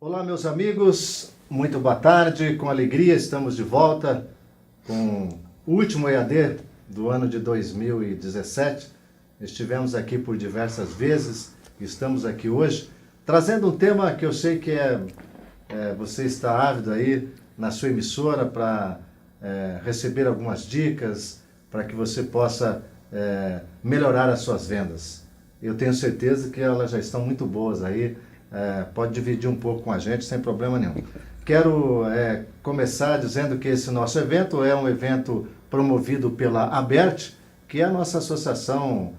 Olá, meus amigos, muito boa tarde. Com alegria estamos de volta com o último EAD do ano de 2017. Estivemos aqui por diversas vezes, estamos aqui hoje trazendo um tema que eu sei que você está ávido aí na sua emissora para receber algumas dicas para que você possa melhorar as suas vendas. Eu tenho certeza que elas já estão muito boas aí. Pode dividir um pouco com a gente sem problema nenhum. Quero começar dizendo que esse nosso evento é um evento promovido pela ABERT, que é a nossa associação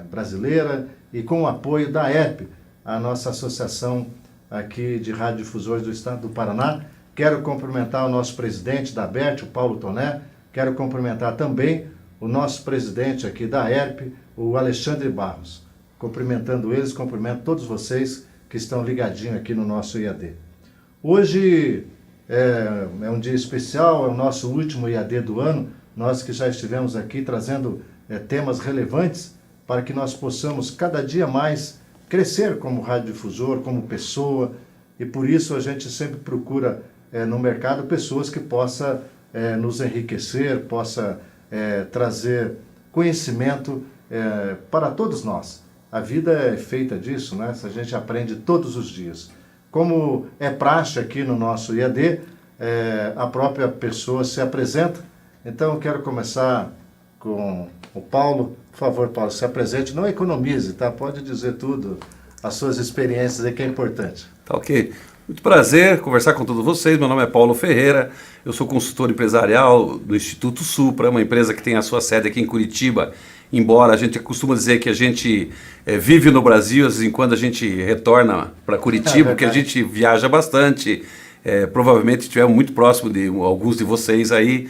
brasileira, e com o apoio da ERP, a nossa associação aqui de radiodifusores do estado do Paraná. Quero cumprimentar o nosso presidente da ABERT, o Paulo Toné. Quero cumprimentar também o nosso presidente aqui da ERP, o Alexandre Barros. Cumprimentando eles, cumprimento todos vocês que estão ligadinhos aqui no nosso IAD. Hoje é um dia especial, é o nosso último IAD do ano, nós que já estivemos aqui trazendo temas relevantes para que nós possamos cada dia mais crescer como radiodifusor, como pessoa, e por isso a gente sempre procura no mercado pessoas que possam nos enriquecer, possa trazer conhecimento para todos nós. A vida é feita disso, né? A gente aprende todos os dias. Como é praxe aqui no nosso IAD, a própria pessoa se apresenta. Então, eu quero começar com o Paulo. Por favor, Paulo, se apresente. Não economize, tá? Pode dizer tudo, as suas experiências aí, que é importante. Tá ok. Muito prazer conversar com todos vocês. Meu nome é Paulo Ferreira, eu sou consultor empresarial do Instituto Supra, uma empresa que tem a sua sede aqui em Curitiba. Embora a gente costuma dizer que a gente vive no Brasil, às vezes em quando a gente retorna para Curitiba, porque a gente viaja bastante. Provavelmente estivemos muito próximo de alguns de vocês aí.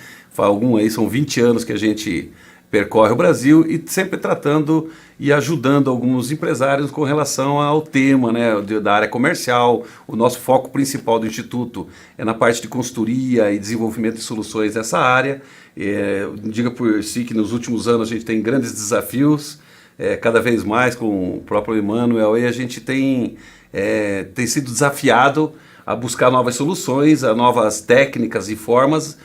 São 20 anos que a gente percorre o Brasil e sempre tratando e ajudando alguns empresários com relação ao tema, né, da área comercial. O nosso foco principal do Instituto é na parte de consultoria e desenvolvimento de soluções nessa área. Diga por si que nos últimos anos a gente tem grandes desafios, cada vez mais com o próprio Emmanuel, e a gente tem sido desafiado a buscar novas soluções, a novas técnicas e formas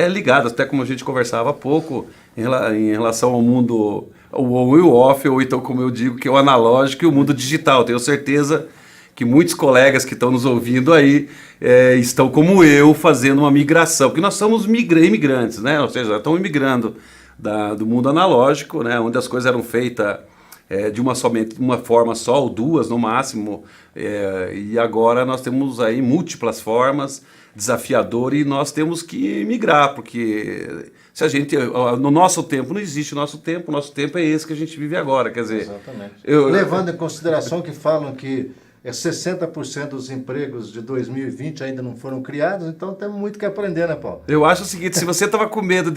ligadas, até como a gente conversava há pouco, em relação ao mundo, o off, ou então, como eu digo, que é o analógico e o mundo digital. Tenho certeza que muitos colegas que estão nos ouvindo aí estão, como eu, fazendo uma migração, porque nós somos imigrantes, né? Ou seja, estão imigrando do mundo analógico, né? Onde as coisas eram feitas de uma forma só, ou duas no máximo, e agora nós temos aí múltiplas formas, desafiador, e nós temos que migrar, porque se a gente, no nosso tempo não existe o nosso tempo é esse que a gente vive agora, quer dizer... Exatamente. Levando em consideração que falam que 60% dos empregos de 2020 ainda não foram criados, então temos muito que aprender, né, Paulo? Eu acho o seguinte, se você estava com medo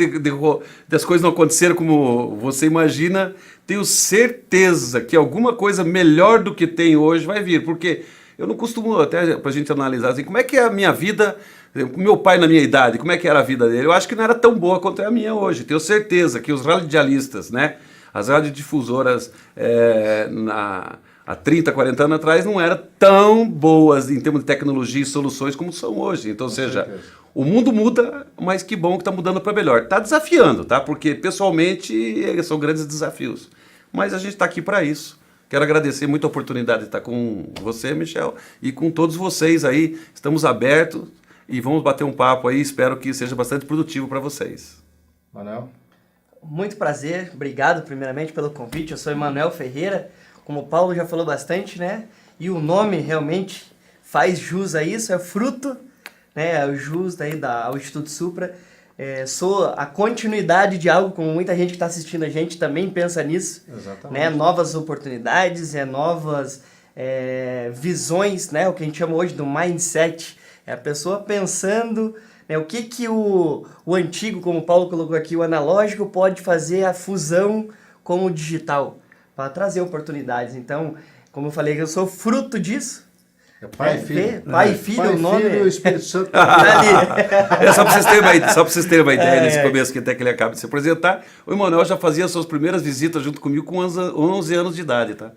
das coisas não acontecerem como você imagina, tenho certeza que alguma coisa melhor do que tem hoje vai vir, porque eu não costumo, até para a gente analisar assim, como é que é a minha vida, meu pai na minha idade, como é que era a vida dele? Eu acho que não era tão boa quanto é a minha hoje. Tenho certeza que os radialistas, né, as radiodifusoras há 30, 40 anos atrás não eram tão boas em termos de tecnologia e soluções como são hoje. Então, ou seja, o mundo muda, mas que bom que está mudando para melhor. Está desafiando, tá? Porque pessoalmente são grandes desafios. Mas a gente está aqui para isso. Quero agradecer muito a oportunidade de estar com você, Michel, e com todos vocês aí. Estamos abertos e vamos bater um papo aí. Espero que seja bastante produtivo para vocês. Manuel? Muito prazer. Obrigado, primeiramente, pelo convite. Eu sou Emanuel Ferreira. Como o Paulo já falou bastante, né? E o nome realmente faz jus a isso, é fruto, né? É o jus daí ao Instituto Supra. Sou a continuidade de algo, como muita gente que está assistindo a gente também pensa nisso. Exatamente. Né? Novas oportunidades, novas visões, né? O que a gente chama hoje do mindset. É a pessoa pensando, né? O que o antigo, como o Paulo colocou aqui, o analógico pode fazer a fusão com o digital, para trazer oportunidades. Então, como eu falei, eu sou fruto disso, É pai e filho. Pai e filho, Pai, o nome filho e o Espírito Santo. tá ali. Só para vocês terem uma ideia, nesse começo que até que ele acaba de se apresentar, o Emanuel já fazia suas primeiras visitas junto comigo com 11 anos de idade, tá?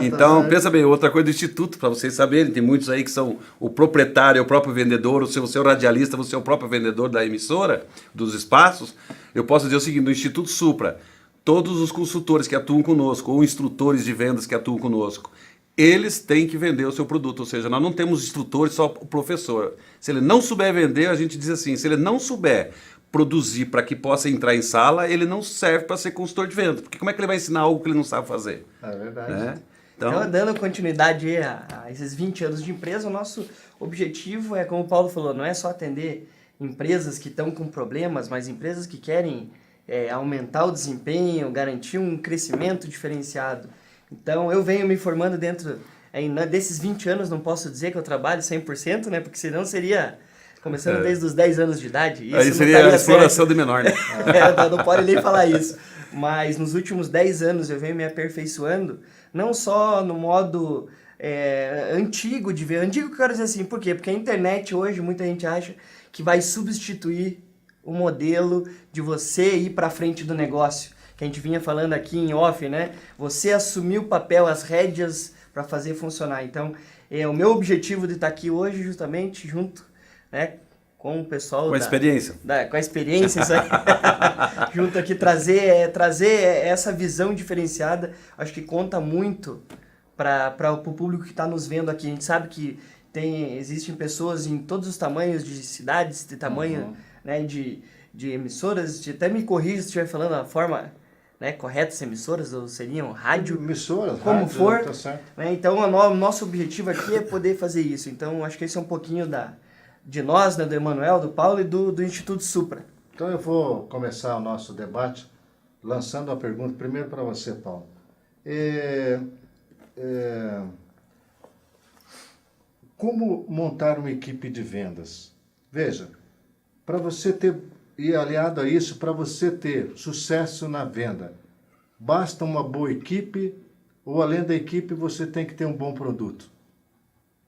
Então, tá. pensa bem, outra coisa do Instituto, para vocês saberem, tem muitos aí que são o proprietário, o próprio vendedor, você é o radialista, você é o próprio vendedor da emissora, dos espaços. Eu posso dizer o seguinte, no Instituto Supra, todos os consultores que atuam conosco, ou instrutores de vendas que atuam conosco, eles têm que vender o seu produto, ou seja, nós não temos instrutores, só o professor. Se ele não souber vender, a gente diz assim, se ele não souber produzir para que possa entrar em sala, ele não serve para ser consultor de vendas, porque como é que ele vai ensinar algo que ele não sabe fazer? É verdade. Né? Então, dando continuidade a esses 20 anos de empresa, o nosso objetivo é, como o Paulo falou, não é só atender empresas que estão com problemas, mas empresas que querem aumentar o desempenho, garantir um crescimento diferenciado. Então, eu venho me formando dentro desses 20 anos, não posso dizer que eu trabalho 100%, né? Porque senão seria começando desde os 10 anos de idade. Isso aí seria a exploração de menor, né? Não pode nem falar isso. Mas nos últimos 10 anos eu venho me aperfeiçoando, não só no modo antigo de ver. Antigo que eu quero dizer assim, por quê? Porque a internet hoje, muita gente acha que vai substituir o modelo de você ir para frente do negócio. Que a gente vinha falando aqui em off, né? Você assumir o papel, as rédeas para fazer funcionar. Então, o meu objetivo de estar aqui hoje, justamente, junto, né, com o pessoal... Com a experiência. Com a experiência, isso aí. Junto aqui, trazer essa visão diferenciada, acho que conta muito para o público que está nos vendo aqui. A gente sabe que existem pessoas em todos os tamanhos de cidades, de tamanho, né, de emissoras. Até me corrija se estiver falando a forma... Né, corretas emissoras, ou seriam rádio, emissoras, como rádio, for. tá certo. Né, então, o nosso objetivo aqui é poder fazer isso. Então, acho que esse é um pouquinho de nós, né, do Emanuel, do Paulo e do Instituto Supra. Então, eu vou começar o nosso debate lançando a pergunta primeiro para você, Paulo. Como montar uma equipe de vendas? Veja, para você ter... E aliado a isso, para você ter sucesso na venda, basta uma boa equipe ou além da equipe você tem que ter um bom produto.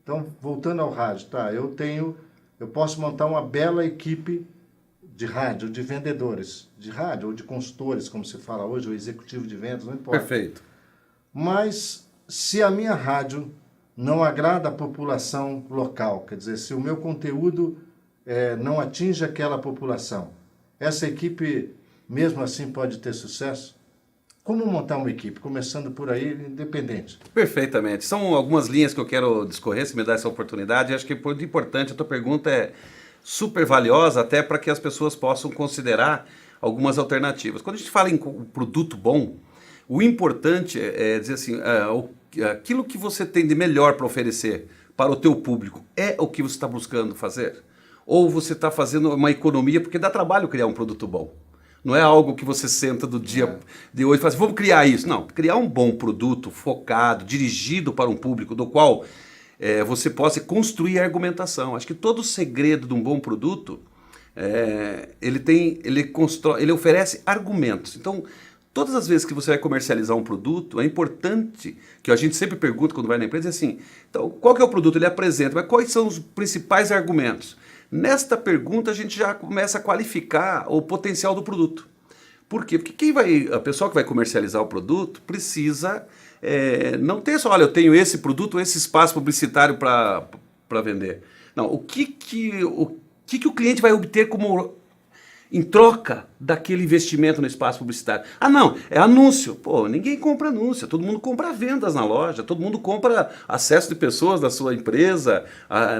Então, voltando ao rádio, tá? Eu posso montar uma bela equipe de rádio, de vendedores, de rádio ou de consultores, como se fala hoje, ou executivo de vendas, não importa. Perfeito. Mas se a minha rádio não agrada a população local, quer dizer, se o meu conteúdo não atinge aquela população, essa equipe, mesmo assim, pode ter sucesso? Como montar uma equipe? Começando por aí, independente. Perfeitamente. São algumas linhas que eu quero discorrer, se me dá essa oportunidade. Acho que é muito importante, a tua pergunta é super valiosa, até para que as pessoas possam considerar algumas alternativas. Quando a gente fala em produto bom, o importante é dizer assim, aquilo que você tem de melhor para oferecer para o teu público é o que você está buscando fazer? Ou você está fazendo uma economia, porque dá trabalho criar um produto bom. Não é algo que você senta do dia de hoje e fala assim, vamos criar isso. Não, criar um bom produto focado, dirigido para um público do qual você possa construir a argumentação. Acho que todo o segredo de um bom produto, ele oferece argumentos. Então, todas as vezes que você vai comercializar um produto, é importante, que a gente sempre pergunta quando vai na empresa, é assim, então, qual que é o produto? Ele apresenta, mas quais são os principais argumentos? Nesta pergunta, a gente já começa a qualificar o potencial do produto. Por quê? Porque a pessoa que vai comercializar o produto precisa não ter só, olha, eu tenho esse produto, esse espaço publicitário para vender. Não, o que o cliente vai obter em troca daquele investimento no espaço publicitário? Ah, não, é anúncio. Pô, ninguém compra anúncio, todo mundo compra vendas na loja, todo mundo compra acesso de pessoas da sua empresa,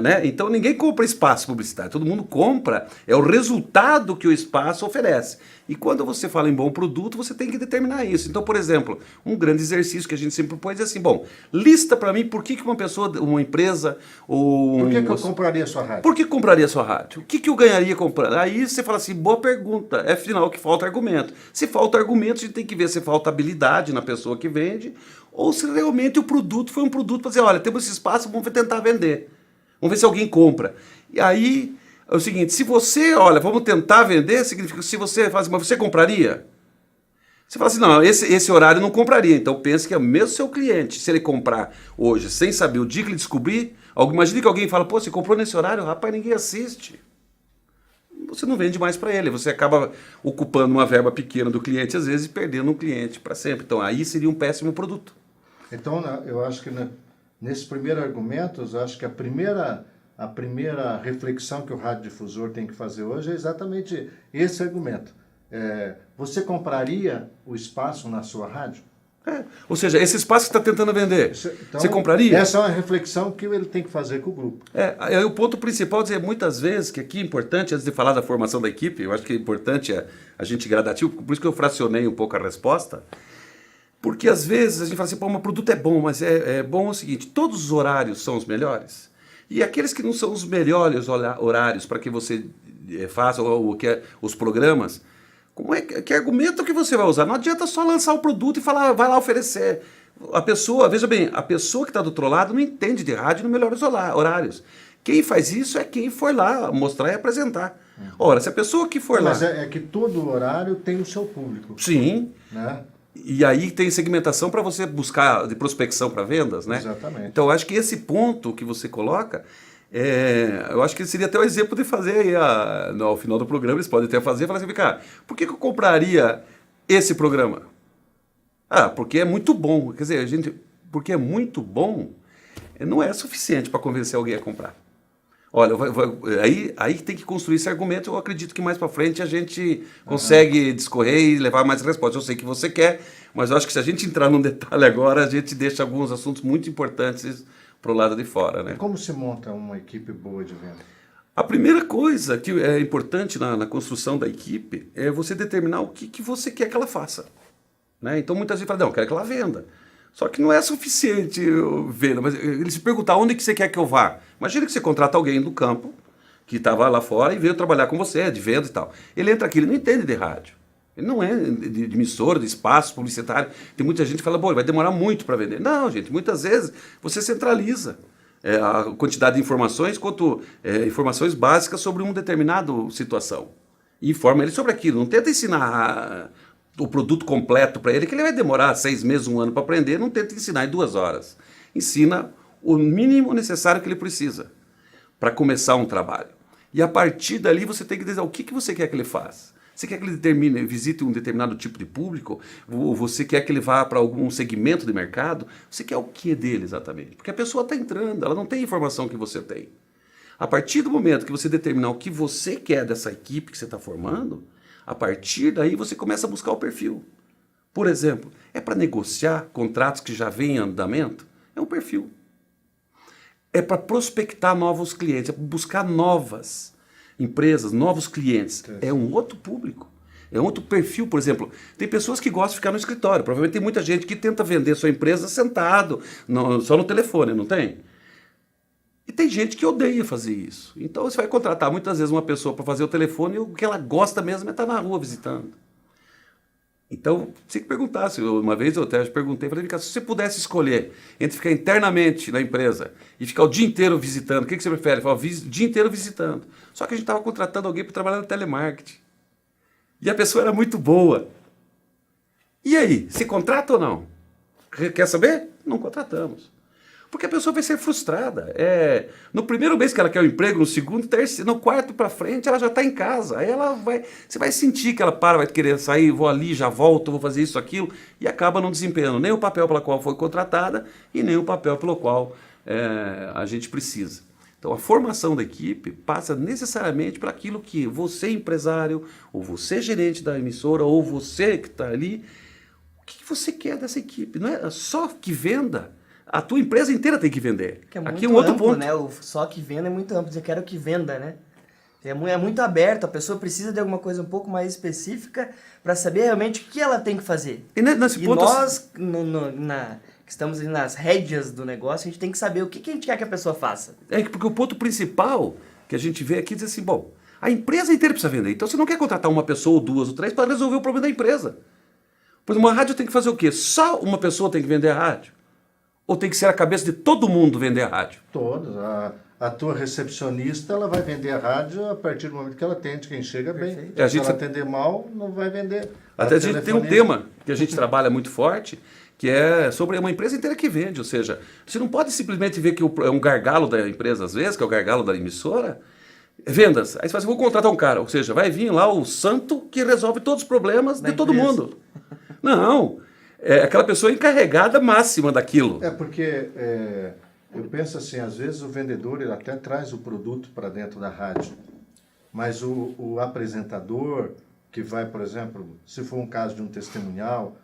né? Então ninguém compra espaço publicitário, todo mundo compra, é o resultado que o espaço oferece. E quando você fala em bom produto, você tem que determinar isso. Então, por exemplo, um grande exercício que a gente sempre propõe é assim, bom, lista para mim por que uma empresa... Por que eu compraria a sua rádio? Por que compraria a sua rádio? O que eu ganharia comprando? Aí você fala assim, boa pergunta, afinal que falta argumento. Se falta argumento, a gente tem que ver se falta habilidade na pessoa que vende ou se realmente o produto foi um produto para dizer, olha, temos esse espaço, vamos tentar vender. Vamos ver se alguém compra. E aí... É o seguinte, se você, olha, vamos tentar vender, significa que se você faz, mas você compraria? Você fala assim, não, esse horário não compraria. Então pense que é o mesmo seu cliente. Se ele comprar hoje sem saber o dia que ele descobrir, Imagine que alguém fala, pô, você comprou nesse horário, rapaz, ninguém assiste. Você não vende mais para ele, você acaba ocupando uma verba pequena do cliente, às vezes, e perdendo um cliente para sempre. Então, aí seria um péssimo produto. Então, eu acho que nesses primeiros argumentos, eu acho que a primeira reflexão que o radiodifusor tem que fazer hoje é exatamente esse argumento. Você compraria o espaço na sua rádio? Ou seja, esse espaço que está tentando vender, Então, você compraria? Essa é uma reflexão que ele tem que fazer com o grupo. Aí o ponto principal é dizer muitas vezes que aqui é importante, antes de falar da formação da equipe, eu acho que é importante a gente gradativo, por isso que eu fracionei um pouco a resposta, porque às vezes a gente fala assim, pô, o produto é bom, mas é bom o seguinte, todos os horários são os melhores, e aqueles que não são os melhores horários para que você faça os programas, que argumento que você vai usar? Não adianta só lançar o produto e falar, vai lá oferecer. A pessoa, veja bem, a pessoa que está do outro lado não entende de rádio nos melhores horários. Quem faz isso é quem for lá mostrar e apresentar. Ora, se a pessoa que for lá... Mas é que todo horário tem o seu público. Sim. Né? E aí tem segmentação para você buscar de prospecção para vendas, né? Exatamente. Então, eu acho que esse ponto que você coloca... eu acho que seria até o exemplo de fazer aí, ao final do programa, eles podem até fazer e falar assim, cara, por que eu compraria esse programa? Porque é muito bom. Quer dizer, porque é muito bom, não é suficiente para convencer alguém a comprar. Olha, aí tem que construir esse argumento, eu acredito que mais para frente a gente consegue discorrer e levar mais respostas. Eu sei que você quer, mas eu acho que se a gente entrar num detalhe agora, a gente deixa alguns assuntos muito importantes para o lado de fora, né? Como se monta uma equipe boa de venda? A primeira coisa que é importante na construção da equipe é você determinar o que você quer que ela faça. Né? Então muitas vezes fala, não, eu quero que ela venda. Só que não é suficiente venda, mas ele se perguntar onde que você quer que eu vá. Imagina que você contrata alguém do campo, que estava lá fora e veio trabalhar com você, de venda e tal. Ele entra aqui, ele não entende de rádio. Ele não é de emissora, de espaço publicitário. Tem muita gente que fala, bom, vai demorar muito para vender. Não, gente, muitas vezes você centraliza a quantidade de informações quanto informações básicas sobre uma determinada situação. E informa ele sobre aquilo. Não tenta ensinar o produto completo para ele, que ele vai demorar 6 meses, 1 ano para aprender. Não tenta ensinar em 2 horas. Ensina o mínimo necessário que ele precisa para começar um trabalho. E a partir dali você tem que dizer o que você quer que ele faça. Você quer que ele visite um determinado tipo de público? Ou você quer que ele vá para algum segmento de mercado? Você quer o que dele exatamente? Porque a pessoa está entrando, ela não tem a informação que você tem. A partir do momento que você determinar o que você quer dessa equipe que você está formando, a partir daí você começa a buscar o perfil. Por exemplo, é para negociar contratos que já vêm em andamento? É um perfil. É para prospectar novos clientes, é para buscar novas empresas, novos clientes. É um outro público. É um outro perfil, por exemplo. Tem pessoas que gostam de ficar no escritório. Provavelmente tem muita gente que tenta vender sua empresa sentado, só no telefone, não tem? E tem gente que odeia fazer isso. Então você vai contratar muitas vezes uma pessoa para fazer o telefone e o que ela gosta mesmo é estar na rua visitando. Então, você tem que perguntar. Uma vez eu até perguntei, falei, se você pudesse escolher entre ficar internamente na empresa e ficar o dia inteiro visitando, o que você prefere? Ele falou, o dia inteiro visitando. Só que a gente estava contratando alguém para trabalhar no telemarketing. E a pessoa era muito boa. E aí, se contrata ou não? Quer saber? Não contratamos. Porque a pessoa vai ser frustrada. No primeiro mês que ela quer o emprego, no segundo, terceiro, no quarto para frente, ela já está em casa. Aí você vai sentir que ela vai querer sair, vou ali, já volto, vou fazer isso, aquilo, e acaba não desempenhando nem o papel pelo qual foi contratada e nem o papel pelo qual a gente precisa. Então a formação da equipe passa necessariamente para aquilo que você, empresário, ou você, gerente da emissora, ou você que está ali, o que você quer dessa equipe? Não é só que venda. A tua empresa inteira tem que vender. Que é muito aqui é um outro amplo, ponto. Né? O só que venda é muito amplo. Eu quero que venda, né? É muito aberto. A pessoa precisa de alguma coisa um pouco mais específica para saber realmente o que ela tem que fazer. E nesse ponto, nós, que estamos ali nas rédeas do negócio, a gente tem que saber o que a gente quer que a pessoa faça. Porque o ponto principal que a gente vê aqui diz assim, bom, a empresa inteira precisa vender. Então você não quer contratar uma pessoa, ou 2 ou 3 para resolver o problema da empresa. Pois uma rádio tem que fazer o quê? Só uma pessoa tem que vender a rádio? Ou tem que ser a cabeça de todo mundo vender a rádio? Todos. A tua recepcionista, ela vai vender a rádio a partir do momento que ela atende quem chega bem. Se ela atender mal, não vai vender. Até a gente tem um tema que a gente trabalha muito forte, que é sobre uma empresa inteira que vende, ou seja, você não pode simplesmente ver que é um gargalo da empresa, às vezes, que é o gargalo da emissora, vendas. Aí você fala assim, vou contratar um cara, ou seja, vai vir lá o santo que resolve todos os problemas de todo mundo. Não, é aquela pessoa encarregada máxima daquilo. É porque eu penso assim, às vezes o vendedor ele até traz o produto para dentro da rádio, mas o apresentador que vai, por exemplo, se for um caso de um testemunhal,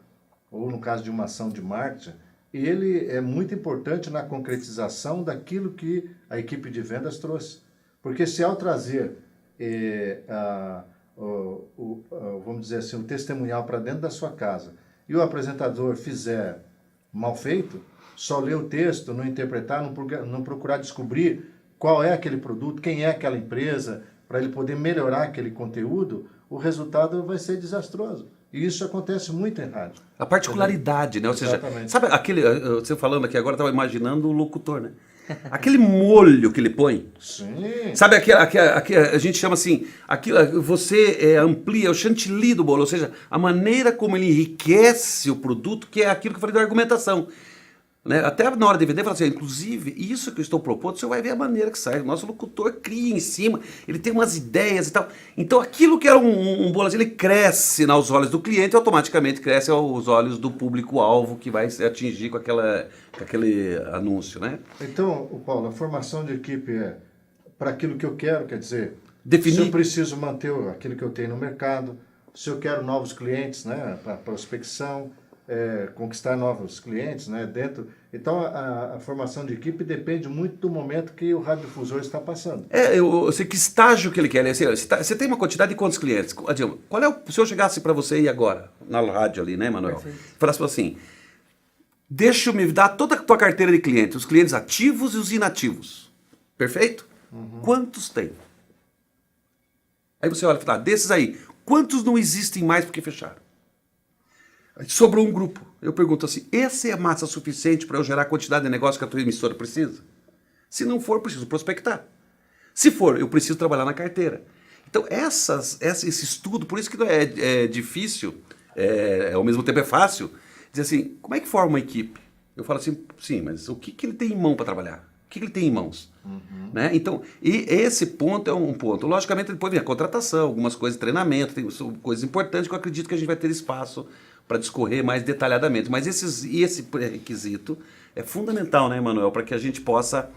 ou no caso de uma ação de marketing, ele é muito importante na concretização daquilo que a equipe de vendas trouxe. Porque se ao trazer, vamos dizer assim, o testemunhal para dentro da sua casa, e o apresentador fizer mal feito, só ler o texto, não interpretar, não procurar descobrir qual é aquele produto, quem é aquela empresa, para ele poder melhorar aquele conteúdo, o resultado vai ser desastroso. E isso acontece muito em rádio. A particularidade, né? Ou seja, Exatamente. sabe aquele, você falando aqui agora, eu estava imaginando o locutor, né? Aquele molho que ele põe. Sim. Sabe a gente chama assim, aquilo, você amplia o chantilly do bolo, ou seja, a maneira como ele enriquece o produto, que é aquilo que eu falei da argumentação. Né? Até na hora de vender, fala assim, inclusive, isso que eu estou propondo, você vai ver a maneira que sai. O nosso locutor cria em cima, ele tem umas ideias e tal. Então aquilo que era um bolo, ele cresce aos olhos do cliente e automaticamente cresce aos olhos do público-alvo que vai se atingir com aquele anúncio, né? Então, Paulo, a formação de equipe é para aquilo que eu quero, quer dizer, Definir. se eu preciso manter aquilo que eu tenho no mercado, se eu quero novos clientes, né, para prospecção, conquistar novos clientes, né, dentro. Então, a formação de equipe depende muito do momento que o radiodifusor está passando. Eu sei que estágio que ele quer. Você tem uma quantidade de quantos clientes? Qual é se eu chegasse para você e agora, na rádio ali, né, Manuel? Falasse assim, deixa eu me dar toda a tua carteira de clientes, os clientes ativos e os inativos. Perfeito? Uhum. Quantos tem? Aí você olha e fala, desses aí, quantos não existem mais porque fecharam? Sobrou um grupo. Eu pergunto assim, essa é a massa suficiente para eu gerar a quantidade de negócio que a tua emissora precisa? Se não for, eu preciso prospectar. Se for, eu preciso trabalhar na carteira. Então, esse estudo, por isso que não é difícil, ao mesmo tempo é fácil, dizer assim, como é que forma uma equipe? Eu falo assim, sim, mas o que ele tem em mão para trabalhar? O que ele tem em mãos? Uhum. Né? Então, e esse ponto é um ponto. Logicamente, depois vem a contratação, algumas coisas, treinamento, tem coisas importantes que eu acredito que a gente vai ter espaço para discorrer mais detalhadamente. Mas esse pré-requisito é fundamental, né, Emanuel, para que a gente possa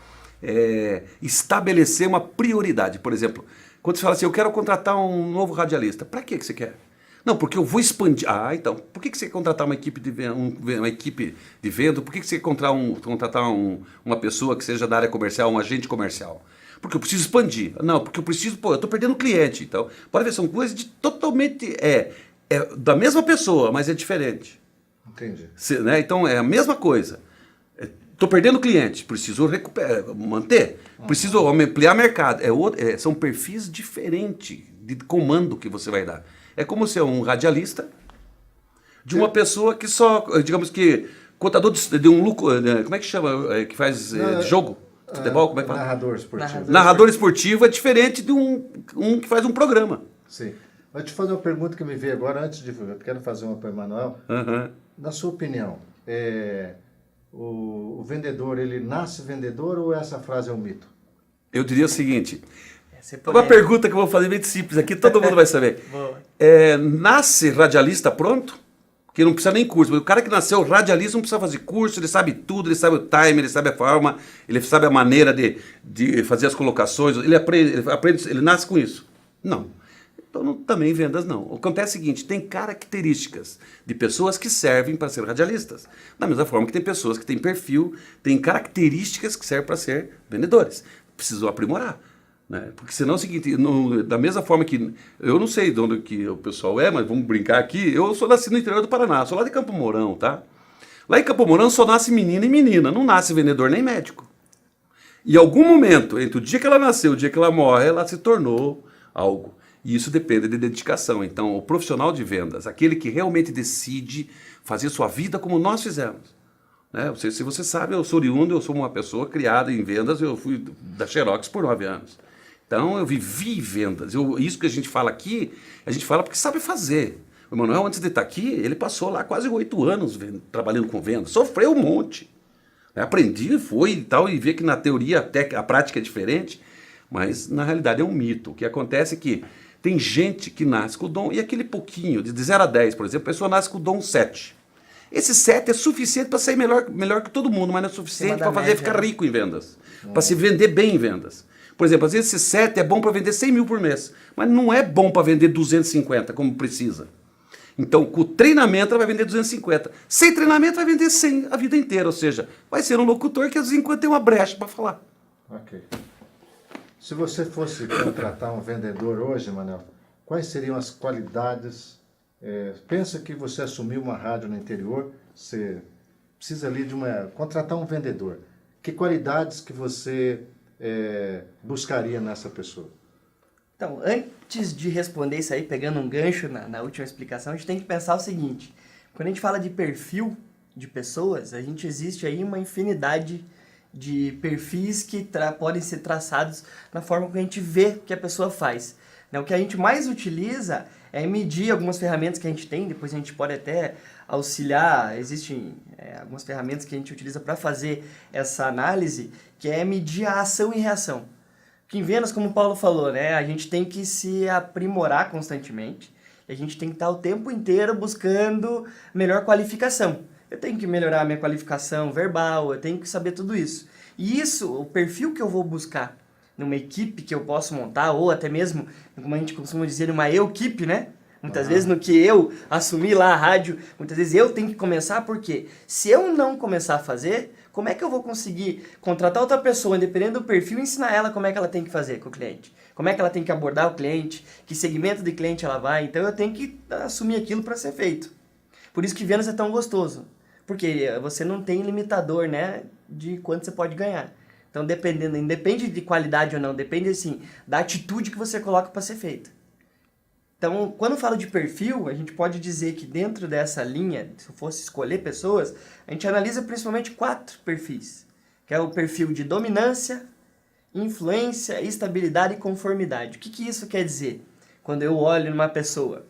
estabelecer uma prioridade. Por exemplo, quando você fala assim, eu quero contratar um novo radialista, para que você quer? Não, porque eu vou expandir. Ah, então, por que você quer contratar uma equipe de venda? Por que você quer contratar uma pessoa que seja da área comercial, um agente comercial? Porque eu preciso expandir. Não, porque eu estou perdendo cliente. Então, pode ver, são coisas totalmente... da mesma pessoa, mas é diferente. Entendi. Né? Então, é a mesma coisa. Estou perdendo cliente, preciso manter, preciso ampliar mercado. São perfis diferentes de comando que você vai dar. É como ser um radialista de uma pessoa que só, digamos que, contador de um lucro, como é que chama, que faz jogo, futebol, como é que fala? Narrador esportivo. Narrador esportivo é diferente de um que faz um programa. Sim. Vou te fazer uma pergunta que me veio agora, eu quero fazer uma para o Emanuel. Uhum. Na sua opinião, o vendedor, ele nasce vendedor ou essa frase é um mito? Eu diria o seguinte, uma pergunta que eu vou fazer bem simples aqui, todo mundo vai saber. Nasce radialista pronto? Que não precisa nem curso. O cara que nasceu radialista não precisa fazer curso, ele sabe tudo, ele sabe o time, ele sabe a forma, ele sabe a maneira de fazer as colocações, ele aprende, ele nasce com isso. Não. Então, também vendas não. O que acontece é o seguinte, tem características de pessoas que servem para ser radialistas. Da mesma forma que tem pessoas que têm perfil, têm características que servem para ser vendedores. Precisam aprimorar. Né? Porque senão é o seguinte, da mesma forma que... Eu não sei de onde que o pessoal é, mas vamos brincar aqui. Eu sou nascido no interior do Paraná, sou lá de Campo Mourão, tá? Lá em Campo Mourão só nasce menina e menina, não nasce vendedor nem médico. E em algum momento, entre o dia que ela nasceu e o dia que ela morre, ela se tornou algo. E isso depende de dedicação. Então, o profissional de vendas, aquele que realmente decide fazer sua vida como nós fizemos. Né? Se você sabe, eu sou oriundo, eu sou uma pessoa criada em vendas, eu fui da Xerox por 9 anos. Então, eu vivi vendas. Isso que a gente fala aqui, a gente fala porque sabe fazer. O Emanuel, antes de estar aqui, ele passou lá quase 8 anos trabalhando com vendas. Sofreu um monte. Aprendi, foi e tal, e vê que na teoria até a prática é diferente, mas na realidade é um mito. O que acontece é que tem gente que nasce com o dom, e aquele pouquinho, de 0 a 10, por exemplo, a pessoa nasce com o dom 7. Esse 7 é suficiente para sair melhor que todo mundo, mas não é suficiente para fazer ficar rico em vendas, para se vender bem em vendas. Por exemplo, às vezes esse 7 é bom para vender 100 mil por mês, mas não é bom para vender 250, como precisa. Então, com o treinamento, ela vai vender 250. Sem treinamento, vai vender 100 a vida inteira. Ou seja, vai ser um locutor que, às vezes, enquanto tem uma brecha para falar. Ok. Se você fosse contratar um vendedor hoje, Manuel, quais seriam as qualidades? Pensa que você assumiu uma rádio no interior, você precisa ali contratar um vendedor. Que qualidades que você buscaria nessa pessoa? Então, antes de responder isso aí, pegando um gancho na última explicação, a gente tem que pensar o seguinte. Quando a gente fala de perfil de pessoas, existe aí uma infinidade de perfis que podem ser traçados na forma que a gente vê que a pessoa faz. O que a gente mais utiliza é medir algumas ferramentas que a gente tem, depois a gente pode até auxiliar, existem algumas ferramentas que a gente utiliza para fazer essa análise, que é medir a ação e reação. Que em vendas, como o Paulo falou, né, a gente tem que se aprimorar constantemente, e a gente tem que estar o tempo inteiro buscando melhor qualificação. Eu tenho que melhorar a minha qualificação verbal, eu tenho que saber tudo isso. E isso, o perfil que eu vou buscar numa equipe que eu posso montar, ou até mesmo, como a gente costuma dizer, uma eu-equipe, né? Muitas vezes no que eu assumi lá a rádio, muitas vezes eu tenho que começar, porque se eu não começar a fazer, como é que eu vou conseguir contratar outra pessoa, independente do perfil, e ensinar ela como é que ela tem que fazer com o cliente? Como é que ela tem que abordar o cliente? Que segmento de cliente ela vai? Então eu tenho que assumir aquilo para ser feito. Por isso que vendas é tão gostoso. Porque você não tem limitador, né, de quanto você pode ganhar. Então independe de qualidade ou não, depende assim, da atitude que você coloca para ser feita. Então, quando eu falo de perfil, a gente pode dizer que dentro dessa linha, se eu fosse escolher pessoas, a gente analisa principalmente 4 perfis, que é o perfil de dominância, influência, estabilidade e conformidade. O que isso quer dizer quando eu olho numa pessoa?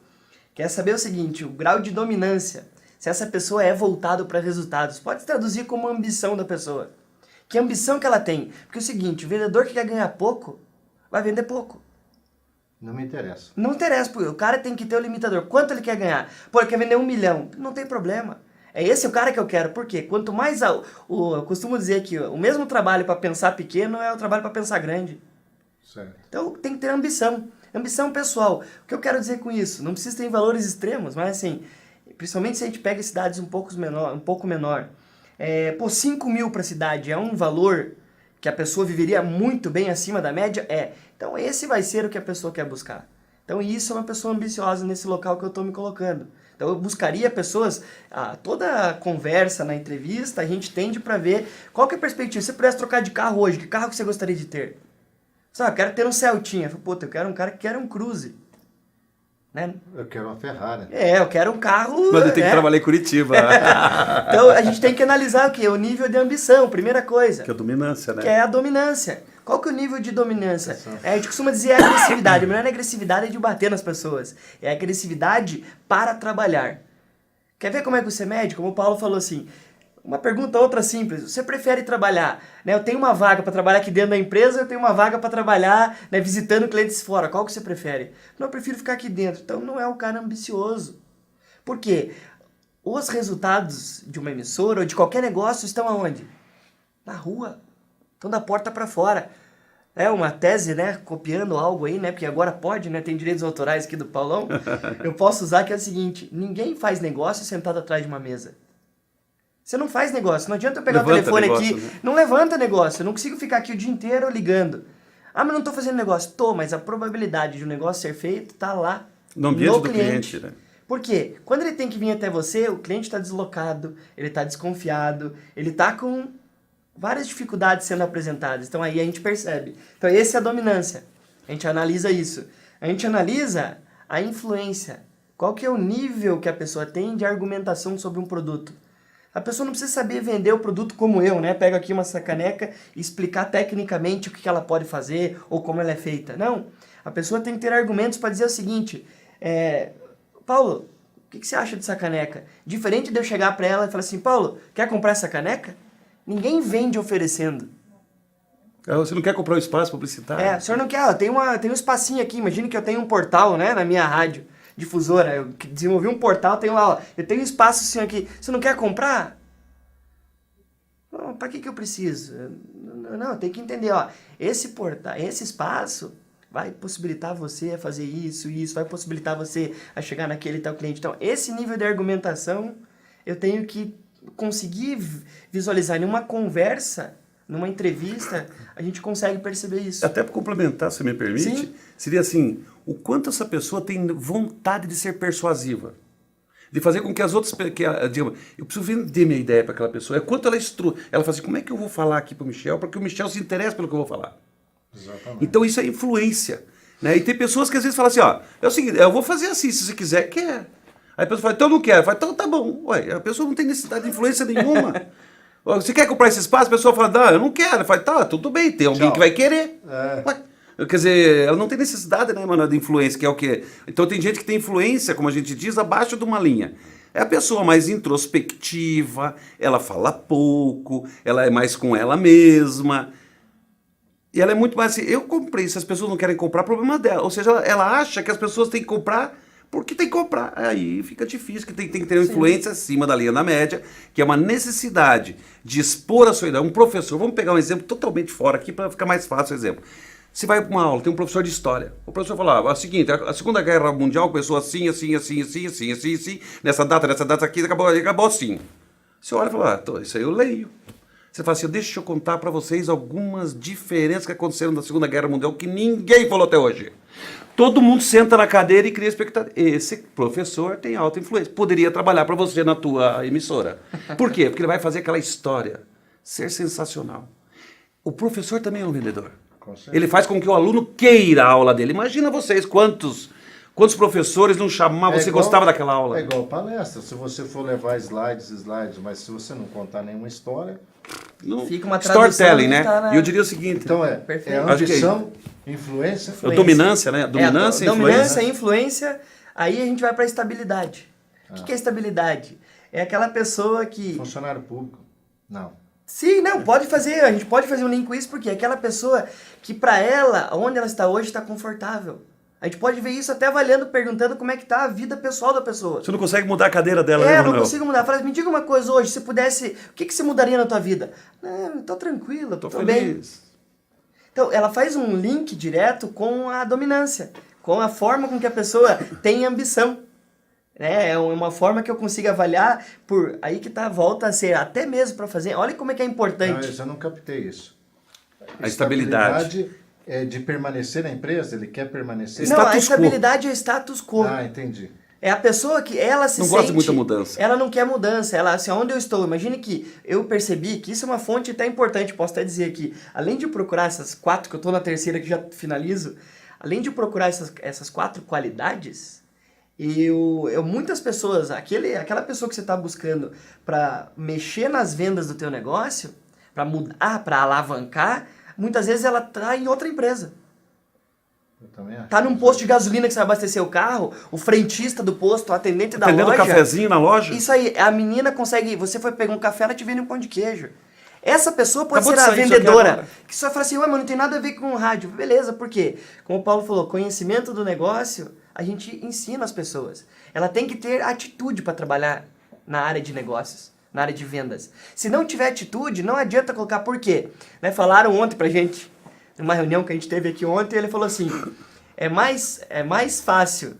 Quer saber o seguinte, o grau de dominância, se essa pessoa é voltada para resultados, pode se traduzir como ambição da pessoa. Que ambição que ela tem? Porque é o seguinte, o vendedor que quer ganhar pouco, vai vender pouco. Não me interessa. Não interessa, porque o cara tem que ter o limitador. Quanto ele quer ganhar? Pô, ele quer vender 1 milhão. Não tem problema. É esse o cara que eu quero. Por quê? Quanto mais... eu costumo dizer que o mesmo trabalho para pensar pequeno é o trabalho para pensar grande. Certo. Então tem que ter ambição. Ambição pessoal. O que eu quero dizer com isso? Não precisa ter em valores extremos, mas assim, principalmente se a gente pega cidades um pouco menor. 5 mil para a cidade é um valor que a pessoa viveria muito bem acima da média? Então esse vai ser o que a pessoa quer buscar. Então isso é uma pessoa ambiciosa nesse local que eu estou me colocando. Então eu buscaria pessoas, toda a conversa na entrevista, a gente tende para ver qual que é a perspectiva. Se você pudesse trocar de carro hoje, que carro que você gostaria de ter? Eu quero ter um Celtinha. Eu quero um cara que quer um Cruze. Né? Eu quero uma Ferrari. Eu quero um carro... Mas eu tenho que trabalhar em Curitiba. Então a gente tem que analisar o quê? O nível de ambição, primeira coisa. Que é a dominância, né? Que é a dominância. Qual que é o nível de dominância? A gente costuma dizer a agressividade, mas não é a agressividade de bater nas pessoas. É a agressividade para trabalhar. Quer ver como é que você mede? Como o Paulo falou assim, uma pergunta outra simples. Você prefere trabalhar, né? Eu tenho uma vaga para trabalhar aqui dentro da empresa, eu tenho uma vaga para trabalhar, né, visitando clientes fora. Qual que você prefere? Não, eu prefiro ficar aqui dentro. Então não é um cara ambicioso. Por quê? Os resultados de uma emissora ou de qualquer negócio estão aonde? Na rua. Estão da porta para fora. É uma tese, né, copiando algo aí, né, porque agora pode, né, tem direitos autorais aqui do Paulão. Eu posso usar que é o seguinte, ninguém faz negócio sentado atrás de uma mesa. Você não faz negócio, não adianta eu pegar o telefone aqui, né? Não levanta negócio, eu não consigo ficar aqui o dia inteiro ligando. Mas não estou fazendo negócio. Mas a probabilidade de um negócio ser feito está lá no ambiente do cliente, né? Por quê? Quando ele tem que vir até você, o cliente está deslocado, ele está desconfiado, ele está com várias dificuldades sendo apresentadas. Então aí a gente percebe. Então essa é a dominância. A gente analisa isso. A gente analisa a influência. Qual que é o nível que a pessoa tem de argumentação sobre um produto? A pessoa não precisa saber vender o produto como eu, né? Pega aqui uma caneca e explicar tecnicamente o que ela pode fazer ou como ela é feita. Não. A pessoa tem que ter argumentos para dizer o seguinte, Paulo, o que você acha dessa caneca? Diferente de eu chegar para ela e falar assim, Paulo, quer comprar essa caneca? Ninguém vende oferecendo. Você não quer comprar um espaço publicitário? O senhor não quer, tem um espacinho aqui, imagine que eu tenho um portal, né, na minha rádio difusora, eu desenvolvi um portal, tenho lá, ó, eu tenho um espaço assim aqui, você não quer comprar? Não, pra que eu preciso? Não, tem que entender, ó, esse portal, esse espaço vai possibilitar você a fazer isso, vai possibilitar você a chegar naquele tal cliente. Então, esse nível de argumentação, eu tenho que conseguir visualizar numa conversa, numa entrevista, a gente consegue perceber isso. Até para complementar, se me permite, Sim. seria assim, o quanto essa pessoa tem vontade de ser persuasiva. De fazer com que as outras... eu preciso vender minha ideia para aquela pessoa. É quanto ela ela fala assim, como é que eu vou falar aqui para o Michel, para que o Michel se interesse pelo que eu vou falar. Exatamente. Então isso é influência. Né? E tem pessoas que às vezes falam assim, ó, é o seguinte, eu vou fazer assim, se você quiser, quer. Aí a pessoa fala, então eu não quero. Fala, então tá bom. Ué, a pessoa não tem necessidade de influência nenhuma. Você quer comprar esse espaço? A pessoa fala, não, eu não quero. Fala, tá, tudo bem, tem alguém Tchau. que vai querer. É. Ué, quer dizer, ela não tem necessidade, né, mano, de influência, que é o quê? Então tem gente que tem influência, como a gente diz, abaixo de uma linha. É a pessoa mais introspectiva, ela fala pouco, ela é mais com ela mesma. E ela é muito mais assim, eu comprei, se as pessoas não querem comprar, problema dela. Ou seja, ela acha que as pessoas têm que comprar porque tem que comprar. Aí fica difícil, que tem que ter uma influência acima da linha da média, que é uma necessidade de expor a sua ideia. Um professor, vamos pegar um exemplo totalmente fora aqui para ficar mais fácil o exemplo. Você vai para uma aula, tem um professor de história. O professor fala, é o seguinte, a Segunda Guerra Mundial começou assim, nessa data aqui, acabou assim. Você olha e fala, isso aí eu leio. Você fala assim, deixa eu contar para vocês algumas diferenças que aconteceram na Segunda Guerra Mundial que ninguém falou até hoje. Todo mundo senta na cadeira e cria expectativa. Esse professor tem alta influência. Poderia trabalhar para você na tua emissora. Por quê? Porque ele vai fazer aquela história ser sensacional. O professor também é um vendedor. Ele faz com que o aluno queira a aula dele. Imagina vocês quantos professores não chamavam, você gostava daquela aula. É igual palestra. Se você for levar slides, mas se você não contar nenhuma história... Não, fica uma tradução, storytelling, né? tá E eu diria o seguinte... Então Perfeito. é ambição, influência... Dominância, né? Dominância e influência. Dominância, influência, aí a gente vai para a estabilidade. O que é estabilidade? É aquela pessoa que... Funcionário público. Não. Sim, não, pode fazer, a gente pode fazer um link com isso, porque é aquela pessoa que para ela, onde ela está hoje, está confortável. A gente pode ver isso até avaliando, perguntando como é que tá a vida pessoal da pessoa. Você não consegue mudar a cadeira dela, né, não Manuel? consigo mudar. Fala, me diga uma coisa hoje, se pudesse, o que você mudaria na tua vida? Não, tô tranquila, tô bem. Feliz. Então, ela faz um link direto com a dominância, com a forma com que a pessoa tem ambição. É uma forma que eu consigo avaliar, aí que volta a ser, até mesmo para fazer, olha como é que é importante. Não, eu não captei isso. A estabilidade é de permanecer na empresa, ele quer permanecer. Não, a estabilidade é o status quo. Ah, entendi. É a pessoa que ela se não sente... gosta de muita mudança. Ela não quer mudança. Ela, assim, onde eu estou, imagine que eu percebi que isso é uma fonte até importante, posso até dizer aqui. Além de procurar essas 4, que eu estou na terceira que já finalizo, além de procurar essas 4 qualidades, muitas pessoas, aquela pessoa que você está buscando para mexer nas vendas do teu negócio, para mudar, para alavancar, muitas vezes ela está em outra empresa. Eu também acho. Tá num posto de gasolina que você vai abastecer o carro, o frentista do posto, o atendente da loja. Atendendo cafezinho na loja. Isso aí, a menina consegue, você foi pegar um café, ela te vende um pão de queijo. Essa pessoa pode Acabou ser a de sair isso aqui vendedora, agora. que só fala assim, ué, mas não tem nada a ver com rádio. Beleza, por quê? Como o Paulo falou, conhecimento do negócio, a gente ensina as pessoas. Ela tem que ter atitude para trabalhar na área de negócios, na área de vendas. Se não tiver atitude, não adianta colocar por quê. Né, falaram ontem pra gente, numa reunião que a gente teve aqui ontem, ele falou assim, é mais fácil,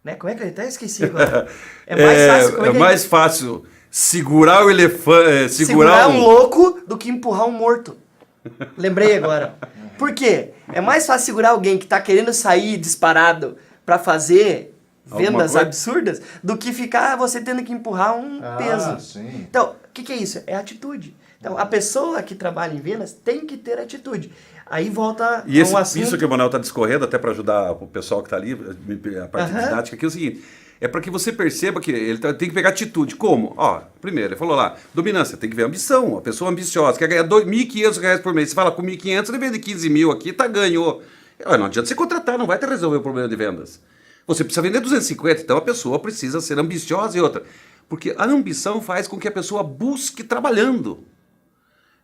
né? Como é que ele até esqueci agora? É mais fácil, como é que mais fácil segurar o elefante, segurar um louco do que empurrar um morto. Lembrei agora. Por quê? É mais fácil segurar alguém que tá querendo sair disparado pra fazer vendas absurdas do que ficar você tendo que empurrar um peso. Sim. Então, o que é isso? É atitude. Então, a pessoa que trabalha em vendas tem que ter atitude. Aí volta e um assunto... isso que o Manuel está discorrendo, até para ajudar o pessoal que está ali, a parte didática, que é o seguinte, é para que você perceba que ele tem que pegar atitude. Como? Primeiro, ele falou lá, dominância, tem que ver ambição, a pessoa ambiciosa, quer ganhar R$ 1.500 por mês, você fala com 1.500, ele vende 15 mil aqui, ganhou. Não adianta você contratar, não vai te resolver o problema de vendas. Você precisa vender 250, então a pessoa precisa ser ambiciosa e outra. Porque a ambição faz com que a pessoa busque trabalhando.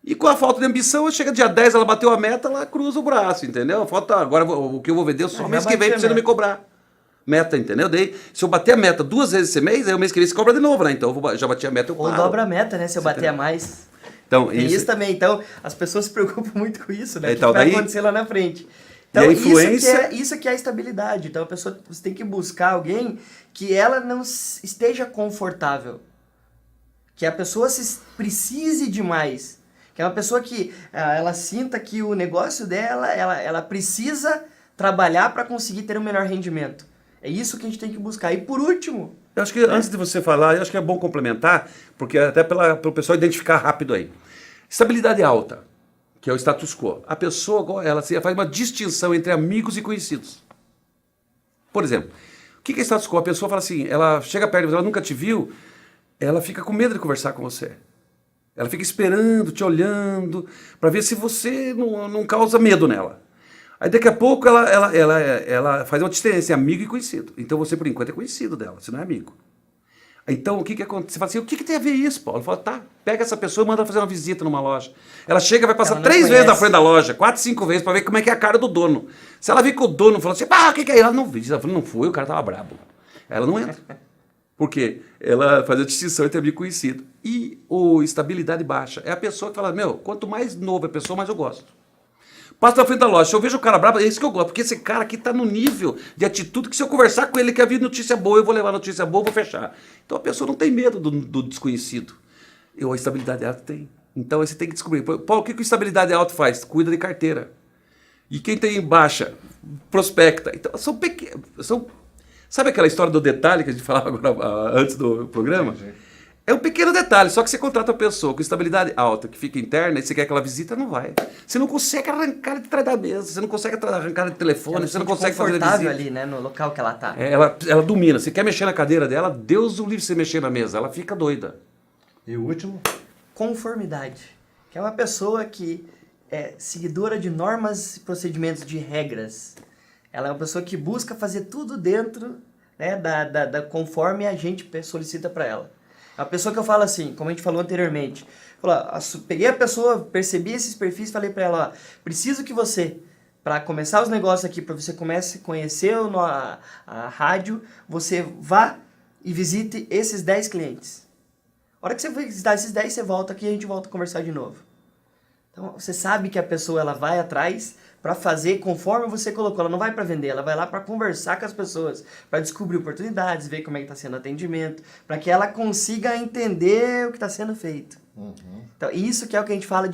E com a falta de ambição, chega dia 10, ela bateu a meta, ela cruza o braço, entendeu? Falta agora o que eu vou vender só mês que vem pra você não me cobrar. Meta, entendeu? Daí, se eu bater a meta 2 vezes esse mês, aí o mês que vem você cobra de novo, né? Então já bati a meta, eu paro. Ou dobra a meta, né? Se eu bater a mais. Então, Tem isso também. Então, as pessoas se preocupam muito com isso, né? Então, O que vai daí, acontecer lá na frente. Então, e a influência... isso que é a estabilidade. Então, a pessoa, você tem que buscar alguém que ela não esteja confortável. Que a pessoa precise de mais. Que é uma pessoa que ela sinta que o negócio dela, ela precisa trabalhar para conseguir ter um melhor rendimento. É isso que a gente tem que buscar. E por último... Eu acho que antes de você falar, eu acho que é bom complementar, porque até para o pessoal identificar rápido aí. Estabilidade alta, que é o status quo. A pessoa, ela faz uma distinção entre amigos e conhecidos. Por exemplo, o que é status quo? A pessoa fala assim, ela chega perto de você, ela nunca te viu, ela fica com medo de conversar com você. Ela fica esperando, te olhando, para ver se você não causa medo nela. Aí daqui a pouco ela faz uma distinção entre amigo e conhecido. Então você, por enquanto, é conhecido dela, você não é amigo. Então o que acontece? Você fala assim, o que tem a ver isso, Paulo? Fala, tá, pega essa pessoa e manda ela fazer uma visita numa loja. Ela chega, vai passar 3 vezes na frente da loja, 4, 5 vezes, para ver como é que é a cara do dono. Se ela vir com o dono falando assim, o que é? Ela não viu, ela falou, não foi, o cara tava brabo. Ela não entra. Por quê? Ela faz a distinção entre amigo e conhecido. E o estabilidade baixa é a pessoa que fala, quanto mais novo a pessoa, mais eu gosto. Passa na frente da loja, se eu vejo o cara brabo, é isso que eu gosto, porque esse cara aqui tá no nível de atitude que se eu conversar com ele, quer vir notícia boa, eu vou levar notícia boa, vou fechar. Então a pessoa não tem medo do desconhecido. A estabilidade alta tem. Então você tem que descobrir. Paulo, o que a estabilidade alta faz? Cuida de carteira. E quem tem baixa, prospecta. Então são pequenos. Sabe aquela história do detalhe que a gente falava agora, antes do programa? Entendi. É um pequeno detalhe, só que você contrata uma pessoa com estabilidade alta, que fica interna, e você quer que ela visita, não vai. Você não consegue arrancar de trás da mesa, você não consegue arrancar de telefone, você não consegue fazer visita. Ali, né, no local que ela tá. Ela domina. Você quer mexer na cadeira dela, Deus o livre você mexer na mesa, ela fica doida. E o último? Conformidade, que é uma pessoa que é seguidora de normas e procedimentos, de regras. Ela é uma pessoa que busca fazer tudo dentro, né, conforme a gente solicita para ela. A pessoa que eu falo assim, como a gente falou anteriormente, peguei a pessoa, percebi esses perfis, falei para ela, preciso que você, para começar os negócios aqui, para você comece a conhecer a rádio, você vá e visite esses 10 clientes. A hora que você visitar esses 10, você volta aqui e a gente volta a conversar de novo. Então, você sabe que a pessoa ela vai atrás para fazer conforme você colocou. Ela não vai para vender, ela vai lá para conversar com as pessoas, para descobrir oportunidades, ver como é que está sendo o atendimento, para que ela consiga entender o que está sendo feito. Uhum. Então, isso que é o que a gente fala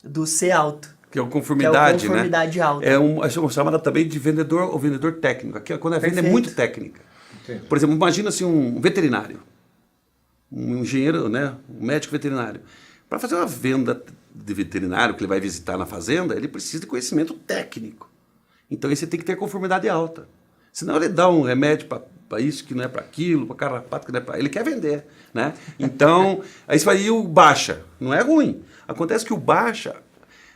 do ser alto. Que é a conformidade, né? Conformidade alta. É chamada também de vendedor ou vendedor técnico. Aqui, quando a venda é muito técnica. Entendi. Por exemplo, imagina assim, um veterinário, um engenheiro, né? Um médico veterinário. Para fazer uma venda de veterinário que ele vai visitar na fazenda, ele precisa de conhecimento técnico. Então você tem que ter conformidade alta. Senão ele dá um remédio para isso que não é para aquilo, para carrapato que não é para... Ele quer vender, né? Então, aí o baixa. Não é ruim. Acontece que o baixa,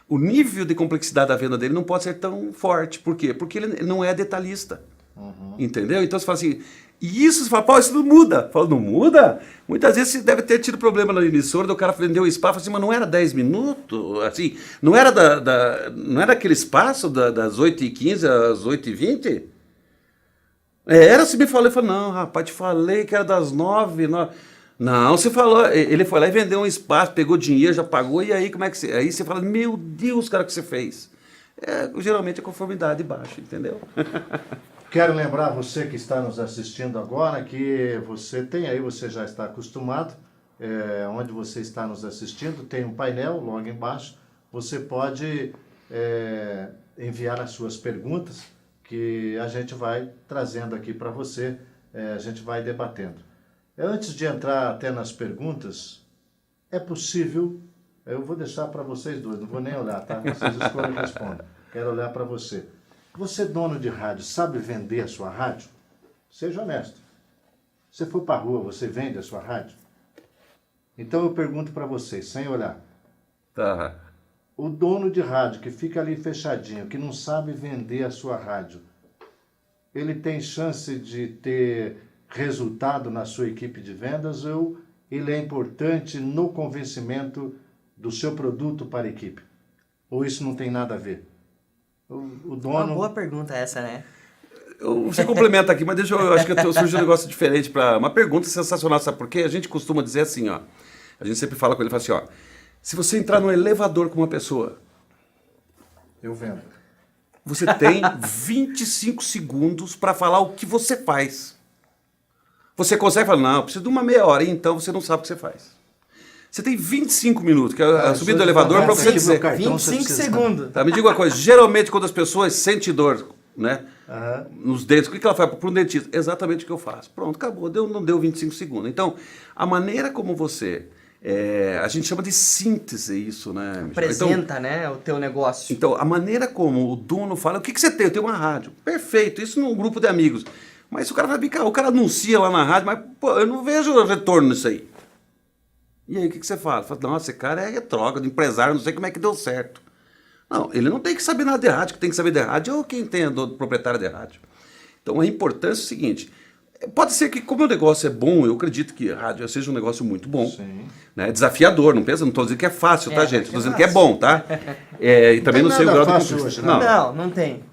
o nível de complexidade da venda dele não pode ser tão forte. Por quê? Porque ele não é detalhista. Uhum. Entendeu? Então você fala assim... E isso, você fala, pô, isso não muda. Fala, não muda? Muitas vezes você deve ter tido problema na emissora, do cara vendeu o espaço, assim, mas não era 10 minutos, assim, não era, não era aquele espaço das 8h15 às 8h20? Era, você me falou, eu falei, não, rapaz, te falei que era das 9. Não, você falou, ele foi lá e vendeu um espaço, pegou dinheiro, já pagou, e aí como é que você... Aí você fala, meu Deus, cara, o que você fez? Geralmente é conformidade baixa, entendeu? Quero lembrar você que está nos assistindo agora que você já está acostumado, onde você está nos assistindo, tem um painel logo embaixo, você pode enviar as suas perguntas que a gente vai trazendo aqui para você, a gente vai debatendo. Antes de entrar até nas perguntas, é possível, eu vou deixar para vocês dois, não vou nem olhar, tá? Vocês escolhem e respondem. Quero olhar para você. Você, dono de rádio, sabe vender a sua rádio? Seja honesto. Se for para a rua, você vende a sua rádio? Então eu pergunto para vocês, sem olhar. Tá. O dono de rádio que fica ali fechadinho, que não sabe vender a sua rádio, ele tem chance de ter resultado na sua equipe de vendas ou ele é importante no convencimento do seu produto para a equipe? Ou isso não tem nada a ver? O dono... Uma boa pergunta essa, né? Você complementa aqui, mas eu acho que surgiu um negócio diferente para uma pergunta sensacional, sabe por quê? A gente costuma dizer assim, ó, a gente sempre fala com ele, fala assim, ó, se você entrar no elevador com uma pessoa, Eu vendo. você tem 25 segundos para falar o que você faz. Você consegue falar, não, eu preciso de uma meia hora, e então você não sabe o que você faz. Você tem 25 minutos, que é a subida do elevador, para você dizer. 25 segundos. Tá, me diga uma coisa, geralmente quando as pessoas sentem dor, né, nos dentes, o que ela faz para um dentista? Exatamente o que eu faço. Pronto, acabou, não deu 25 segundos. Então, a maneira como você, a gente chama de síntese isso, né, Michel? Apresenta, né, o teu negócio. Então, a maneira como o dono fala, o que você tem? Eu tenho uma rádio. Perfeito, isso num grupo de amigos. Mas o cara vai ficar, o cara anuncia lá na rádio, mas pô, eu não vejo retorno nisso aí. E aí, o que você fala? Fala, nossa, esse cara é retrógrado, empresário, não sei como é que deu certo. Não, ele não tem que saber nada de rádio, quem tem que saber de rádio é quem tem a do proprietário de rádio. Então, a importância é o seguinte, pode ser que, como o negócio é bom, eu acredito que a rádio seja um negócio muito bom, né? Desafiador, não estou dizendo que é fácil, tá, gente? Estou dizendo que é bom, tá? E também não sei o grau de hoje, né? Não tem.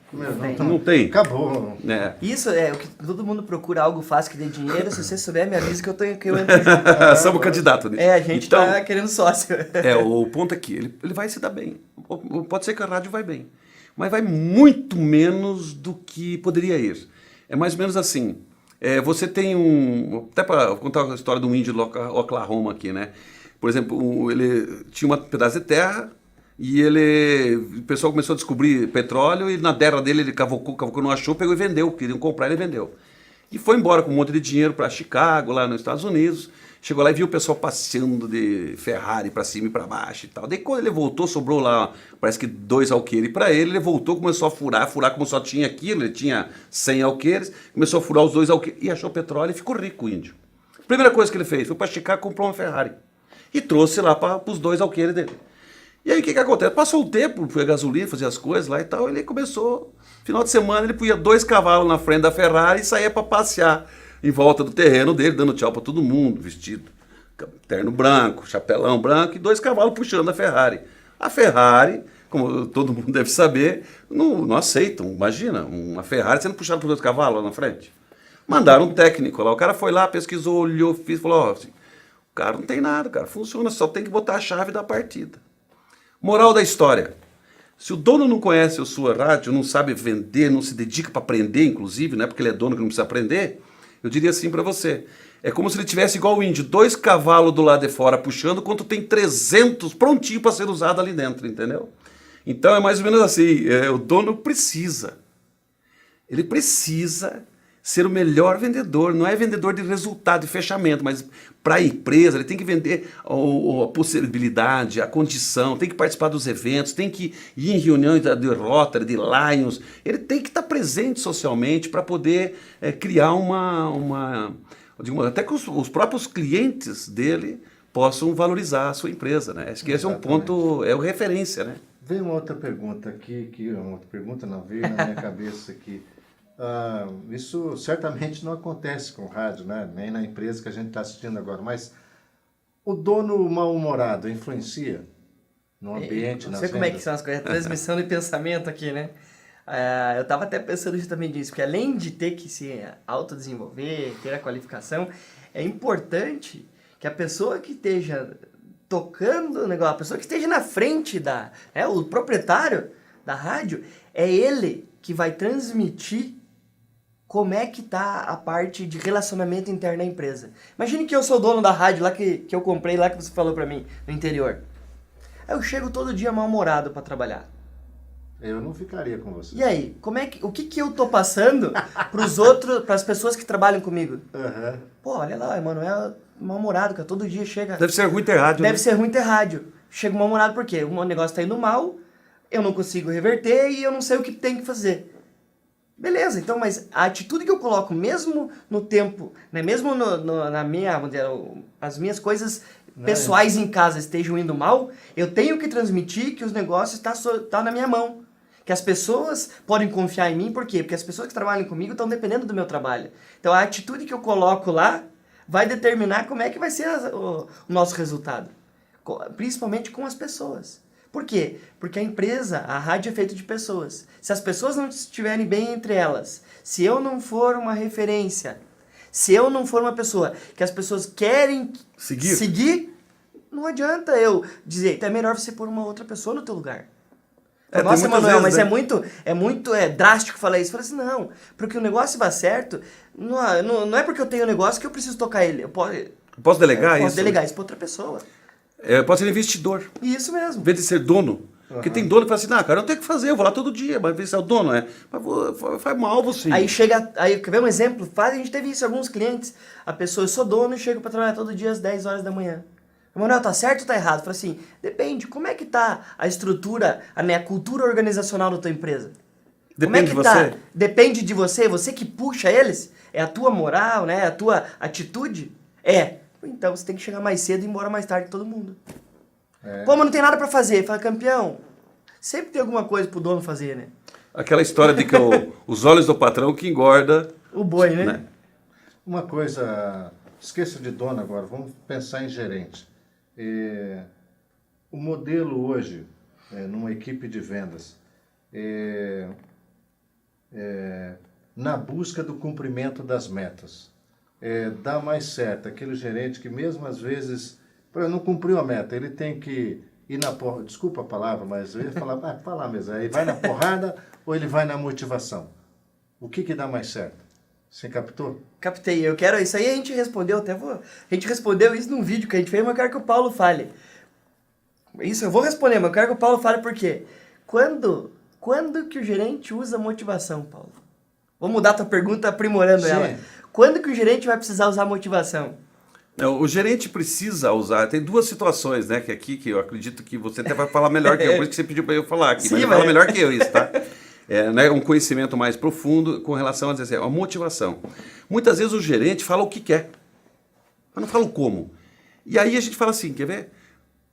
Não tem. Acabou. Isso é o que todo mundo procura, algo fácil que dê dinheiro. Se você souber, me avisa que eu entro junto. Somos candidato nisso. A gente tá querendo sócio. O ponto aqui, ele vai se dar bem. Pode ser que a rádio vai bem, mas vai muito menos do que poderia ir. É mais ou menos assim. Você tem até para contar a história de um índio de Oklahoma aqui, né? Por exemplo, ele tinha um pedaço de terra e o pessoal começou a descobrir petróleo e na terra dele ele cavocou, não achou, pegou e vendeu. Queriam comprar, ele vendeu. E foi embora com um monte de dinheiro para Chicago, lá nos Estados Unidos. Chegou lá e viu o pessoal passeando de Ferrari para cima e para baixo e tal. Daí quando ele voltou, sobrou lá, parece que 2 alqueires para ele voltou, começou a furar como só tinha aquilo, ele tinha 100 alqueires, começou a furar os 2 alqueires e achou petróleo e ficou rico o índio. Primeira coisa que ele fez, foi para Chicago, comprou uma Ferrari e trouxe lá para os 2 alqueires dele. E aí o que acontece? Passou o tempo, foi a gasolina, fazia as coisas lá e tal, ele começou, final de semana ele punha 2 cavalos na frente da Ferrari e saía para passear em volta do terreno dele, dando tchau para todo mundo, vestido, terno branco, chapelão branco e 2 cavalos puxando a Ferrari. A Ferrari, como todo mundo deve saber, não aceitam, imagina, uma Ferrari sendo puxada por 2 cavalos lá na frente. Mandaram um técnico lá, o cara foi lá, pesquisou, olhou, falou, assim, o cara não tem nada, cara, funciona, só tem que botar a chave da partida. Moral da história, se o dono não conhece a sua rádio, não sabe vender, não se dedica para aprender, inclusive, não é porque ele é dono que não precisa aprender, eu diria assim para você, é como se ele tivesse igual o índio, 2 cavalos do lado de fora puxando, quanto tem 300 prontinho para ser usado ali dentro, entendeu? Então é mais ou menos assim, o dono precisa, ele precisa ser o melhor vendedor, não é vendedor de resultado, de fechamento, mas para a empresa ele tem que vender a possibilidade, a condição, tem que participar dos eventos, tem que ir em reuniões de Rotary, de Lions, ele tem que estar presente socialmente para poder criar até que os próprios clientes dele possam valorizar a sua empresa, né? Acho que esse é um ponto, é o referência, né? Veio uma outra pergunta aqui, veio na minha cabeça aqui. Isso certamente não acontece com rádio, né? Nem na empresa que a gente está assistindo agora, mas o dono mal-humorado influencia no ambiente, nas vendas? Não sei como é que são as coisas, transmissão de pensamento aqui, né? Eu estava até pensando justamente nisso, porque além de ter que se autodesenvolver, ter a qualificação, é importante que a pessoa que esteja tocando o negócio, a pessoa que esteja na frente o proprietário da rádio, é ele que vai transmitir como é que tá a parte de relacionamento interno da empresa. Imagine que eu sou dono da rádio lá que eu comprei lá que você falou pra mim, no interior. Aí eu chego todo dia mal-humorado pra trabalhar. Eu não ficaria com você. E aí, o que eu tô passando pros outros, pras pessoas que trabalham comigo? Uhum. Pô, olha lá, o Emanuel mal-humorado, cara, todo dia chega... Deve ser ruim ter rádio, Deve ser ruim ter rádio. Chega mal-humorado por quê? O negócio tá indo mal, eu não consigo reverter e eu não sei o que tem que fazer. Beleza, então, mas a atitude que eu coloco, mesmo no tempo, né, mesmo na minha, vamos dizer, as minhas coisas pessoais em casa estejam indo mal, eu tenho que transmitir que os negócios tá na minha mão. Que as pessoas podem confiar em mim, por quê? Porque as pessoas que trabalham comigo estão dependendo do meu trabalho. Então a atitude que eu coloco lá vai determinar como é que vai ser o nosso resultado. Principalmente com as pessoas. Por quê? Porque a empresa, a rádio é feita de pessoas. Se as pessoas não estiverem bem entre elas, se eu não for uma referência, se eu não for uma pessoa que as pessoas querem seguir, não adianta eu dizer, então é melhor você pôr uma outra pessoa no teu lugar. Nossa, Emanuel, mas né? é muito drástico falar isso. Fala assim, não, porque o negócio vai certo, não é porque eu tenho um negócio que eu preciso tocar ele. Eu posso delegar isso? Posso delegar isso para outra pessoa. Eu posso ser investidor. Isso mesmo. Em vez de ser dono. Porque tem dono que fala assim, cara, eu não tenho o que fazer, eu vou lá todo dia, mas ver se é o dono, mas faz mal você. Aí quer ver um exemplo? A gente teve isso, alguns clientes, a pessoa, eu sou dono e chego para trabalhar todo dia às 10 horas da manhã. Emanuel, tá certo ou tá errado? Fala assim, depende, como é que tá a estrutura, a cultura organizacional da tua empresa? Depende como é que de você? Tá? Depende de você que puxa eles? É a tua moral, né? A tua atitude? Então você tem que chegar mais cedo e ir embora mais tarde que todo mundo. Pô, mas não tem nada pra fazer. Fala, campeão, sempre tem alguma coisa pro dono fazer, né? Aquela história de que os olhos do patrão que engorda... O boi, né? Uma coisa, esqueça de dono agora, vamos pensar em gerente. O modelo hoje, numa equipe de vendas, na busca do cumprimento das metas, dá mais certo aquele gerente que mesmo às vezes não cumpriu a meta, ele tem que ir na porrada, desculpa a palavra, mas eu ia falar mesmo, aí vai na porrada ou ele vai na motivação? O que dá mais certo? Você captou? Captei, isso aí a gente respondeu, a gente respondeu isso num vídeo que a gente fez, mas eu quero que o Paulo fale. Isso eu vou responder, mas eu quero que o Paulo fale por quê. Quando que o gerente usa motivação, Paulo? Vou mudar a tua pergunta aprimorando ela. Quando que o gerente vai precisar usar motivação? O gerente precisa usar, tem duas situações, né, que eu acredito que você até vai falar melhor que eu, por isso que você pediu para eu falar aqui, mas ele fala melhor que eu isso, tá? Um conhecimento mais profundo com relação a dizer, a motivação. Muitas vezes o gerente fala o que quer, mas não fala o como. E aí a gente fala assim, quer ver?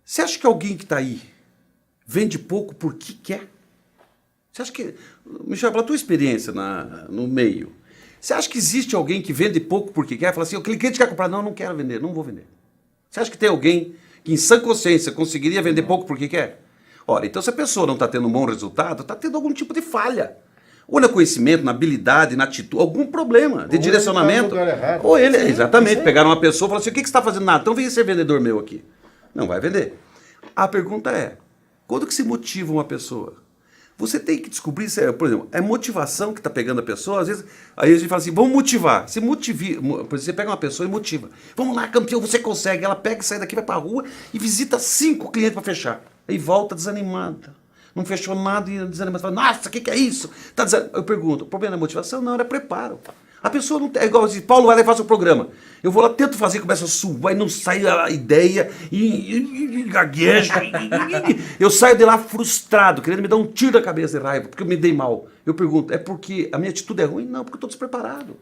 Você acha que alguém que está aí vende pouco porque quer? Você acha que, Michel, pela tua experiência no meio, você acha que existe alguém que vende pouco porque quer? Fala assim, o cliente quer comprar, não quero vender, não vou vender. Você acha que tem alguém que em sã consciência conseguiria vender pouco porque quer? Ora, então se a pessoa não está tendo um bom resultado, está tendo algum tipo de falha. Ou no conhecimento, na habilidade, na atitude, algum problema de direcionamento. Ou ele, exatamente, pegaram uma pessoa e falaram assim, o que você está fazendo? Nada, então vem ser vendedor meu aqui. Não vai vender. A pergunta é, quando que se motiva uma pessoa? Você tem que descobrir, por exemplo, é motivação que está pegando a pessoa, às vezes, aí a gente fala assim, vamos motivar. Você pega uma pessoa e motiva. Vamos lá, campeão, você consegue. Ela pega, sai daqui, vai para a rua e visita 5 clientes para fechar. Aí volta desanimada. Não fechou nada e desanimada. Fala, nossa, o que é isso? Eu pergunto, o problema é motivação? Não, era preparo. A pessoa não tem, é igual assim, Paulo vai lá e faz o programa. Eu vou lá, tento fazer, começa a suar, não sai a ideia, e gagueja. Eu saio de lá frustrado, querendo me dar um tiro da cabeça de raiva, porque eu me dei mal. Eu pergunto, é porque a minha atitude é ruim? Não, porque eu estou despreparado.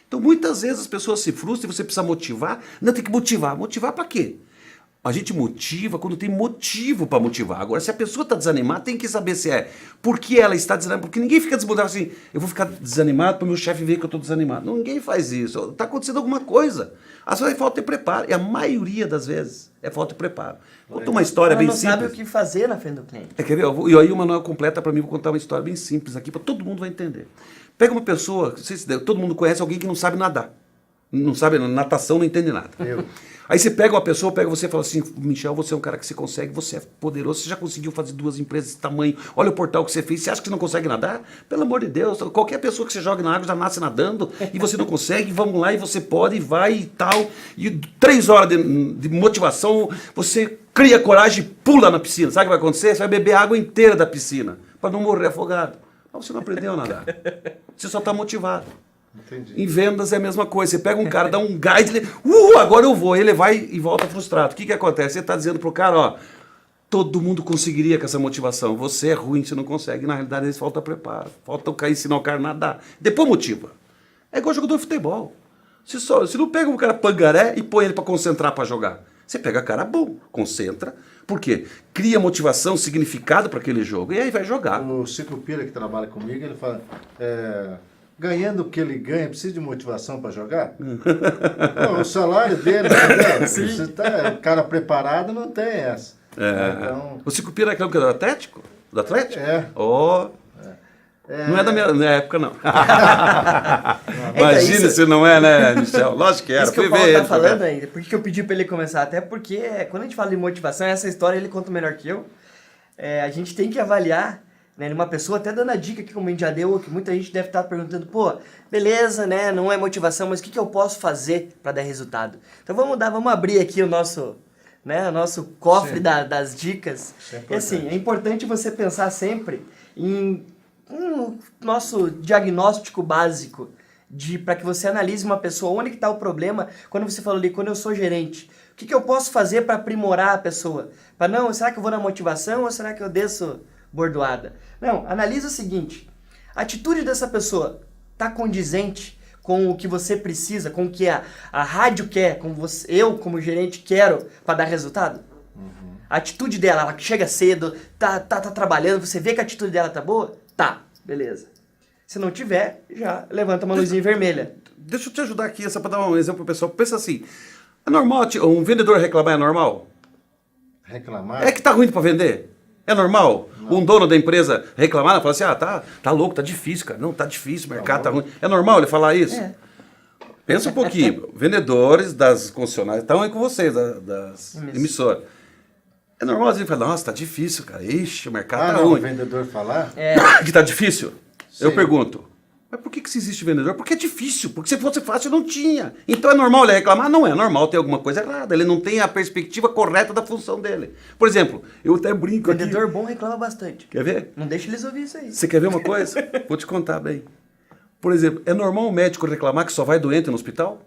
Então, muitas vezes as pessoas se frustram e você precisa motivar. Não, tem que motivar. Motivar para quê? A gente motiva quando tem motivo para motivar. Agora, se a pessoa está desanimada, tem que saber se é por que ela está desanimada. Porque ninguém fica desmotivado assim, eu vou ficar desanimado para o meu chefe ver que eu estou desanimado. Não, ninguém faz isso. Está acontecendo alguma coisa. Às vezes é falta de preparo. E a maioria das vezes é falta de preparo. Conta uma história bem simples. Não sabe o que fazer na frente do cliente. Quer ver? E aí o Manuel completa para mim, vou contar uma história bem simples aqui, para todo mundo vai entender. Pega uma pessoa, não sei se todo mundo conhece alguém que não sabe nadar. Não sabe, natação não entende nada. Aí você pega uma pessoa, pega você e fala assim, Michel, você é um cara que você consegue, você é poderoso, você já conseguiu fazer 2 empresas desse tamanho, olha o portal que você fez, você acha que você não consegue nadar? Pelo amor de Deus, qualquer pessoa que você joga na água já nasce nadando, e você não consegue, vamos lá, e você pode, e vai e tal, e 3 horas de motivação, você cria coragem e pula na piscina, sabe o que vai acontecer? Você vai beber a água inteira da piscina, para não morrer afogado. Mas você não aprendeu a nadar, você só está motivado. Entendi. Em vendas é a mesma coisa. Você pega um cara, dá um gás, ele, agora eu vou. Ele vai e volta frustrado. O que acontece? Você está dizendo pro cara, ó, todo mundo conseguiria com essa motivação. Você é ruim, você não consegue. Na realidade, eles falta preparo. Falta o cara ensinar o cara a nadar. Depois motiva. É igual jogador de futebol. Você não pega um cara pangaré e põe ele para concentrar para jogar. Você pega cara bom, concentra. Por quê? Cria motivação, significado para aquele jogo. E aí vai jogar. O Ciclopira, que trabalha comigo, ele fala, ganhando o que ele ganha, precisa de motivação para jogar? Não, o salário dele, né? Você tá, o cara preparado não tem essa. Então, O Ciclopira é aquele que é do Atlético? Do Atlético? É. Não é da minha época, não. Imagina se não é, né, Michel? Lógico que era. Isso que Fui o Paulo ver tá ele falando jogar. ainda. Por que eu pedi pra ele começar? Até porque quando a gente fala de motivação, essa história ele conta melhor que eu. A gente tem que avaliar, né, numa pessoa, até dando a dica aqui, como a gente já deu, que muita gente deve estar perguntando, pô, beleza, né, não é motivação, mas o que eu posso fazer para dar resultado? Então vamos abrir aqui o nosso cofre das dicas. E assim, é importante você pensar sempre em nosso diagnóstico básico para que você analise uma pessoa, onde que está o problema. Quando você falou ali, quando eu sou gerente, o que eu posso fazer para aprimorar a pessoa? Será que eu vou na motivação ou será que eu desço bordoada? Não, analisa o seguinte, a atitude dessa pessoa está condizente com o que você precisa, com o que a rádio quer, com eu como gerente quero para dar resultado? A atitude dela, ela chega cedo, tá trabalhando, você vê que a atitude dela tá boa? Tá, beleza. Se não tiver, já levanta uma luzinha vermelha. Deixa eu te ajudar aqui, só para dar um exemplo pro pessoal. Pensa assim, é normal um vendedor reclamar, é normal? reclamar... É que tá ruim para vender? É normal? Não. Um dono da empresa reclamar, falar assim, tá louco, tá difícil, cara. Não, tá difícil, o mercado tá ruim. É normal ele falar isso? É. Pensa um pouquinho. Vendedores das concessionárias estão aí com vocês, das emissoras. É normal ele falar, nossa, tá difícil, cara. Ixi, o mercado tá ruim. O vendedor falar? Que tá difícil? Sim. Eu pergunto, mas por que existe vendedor? Porque é difícil, porque se fosse fácil não tinha. Então é normal ele reclamar? Não é normal, tem alguma coisa errada. Ele não tem a perspectiva correta da função dele. Por exemplo, eu até brinco aqui. Vendedor bom reclama bastante. Quer ver? Não deixa eles ouvir isso aí. Você quer ver uma coisa? Vou te contar bem. Por exemplo, é normal um médico reclamar que só vai doente no hospital?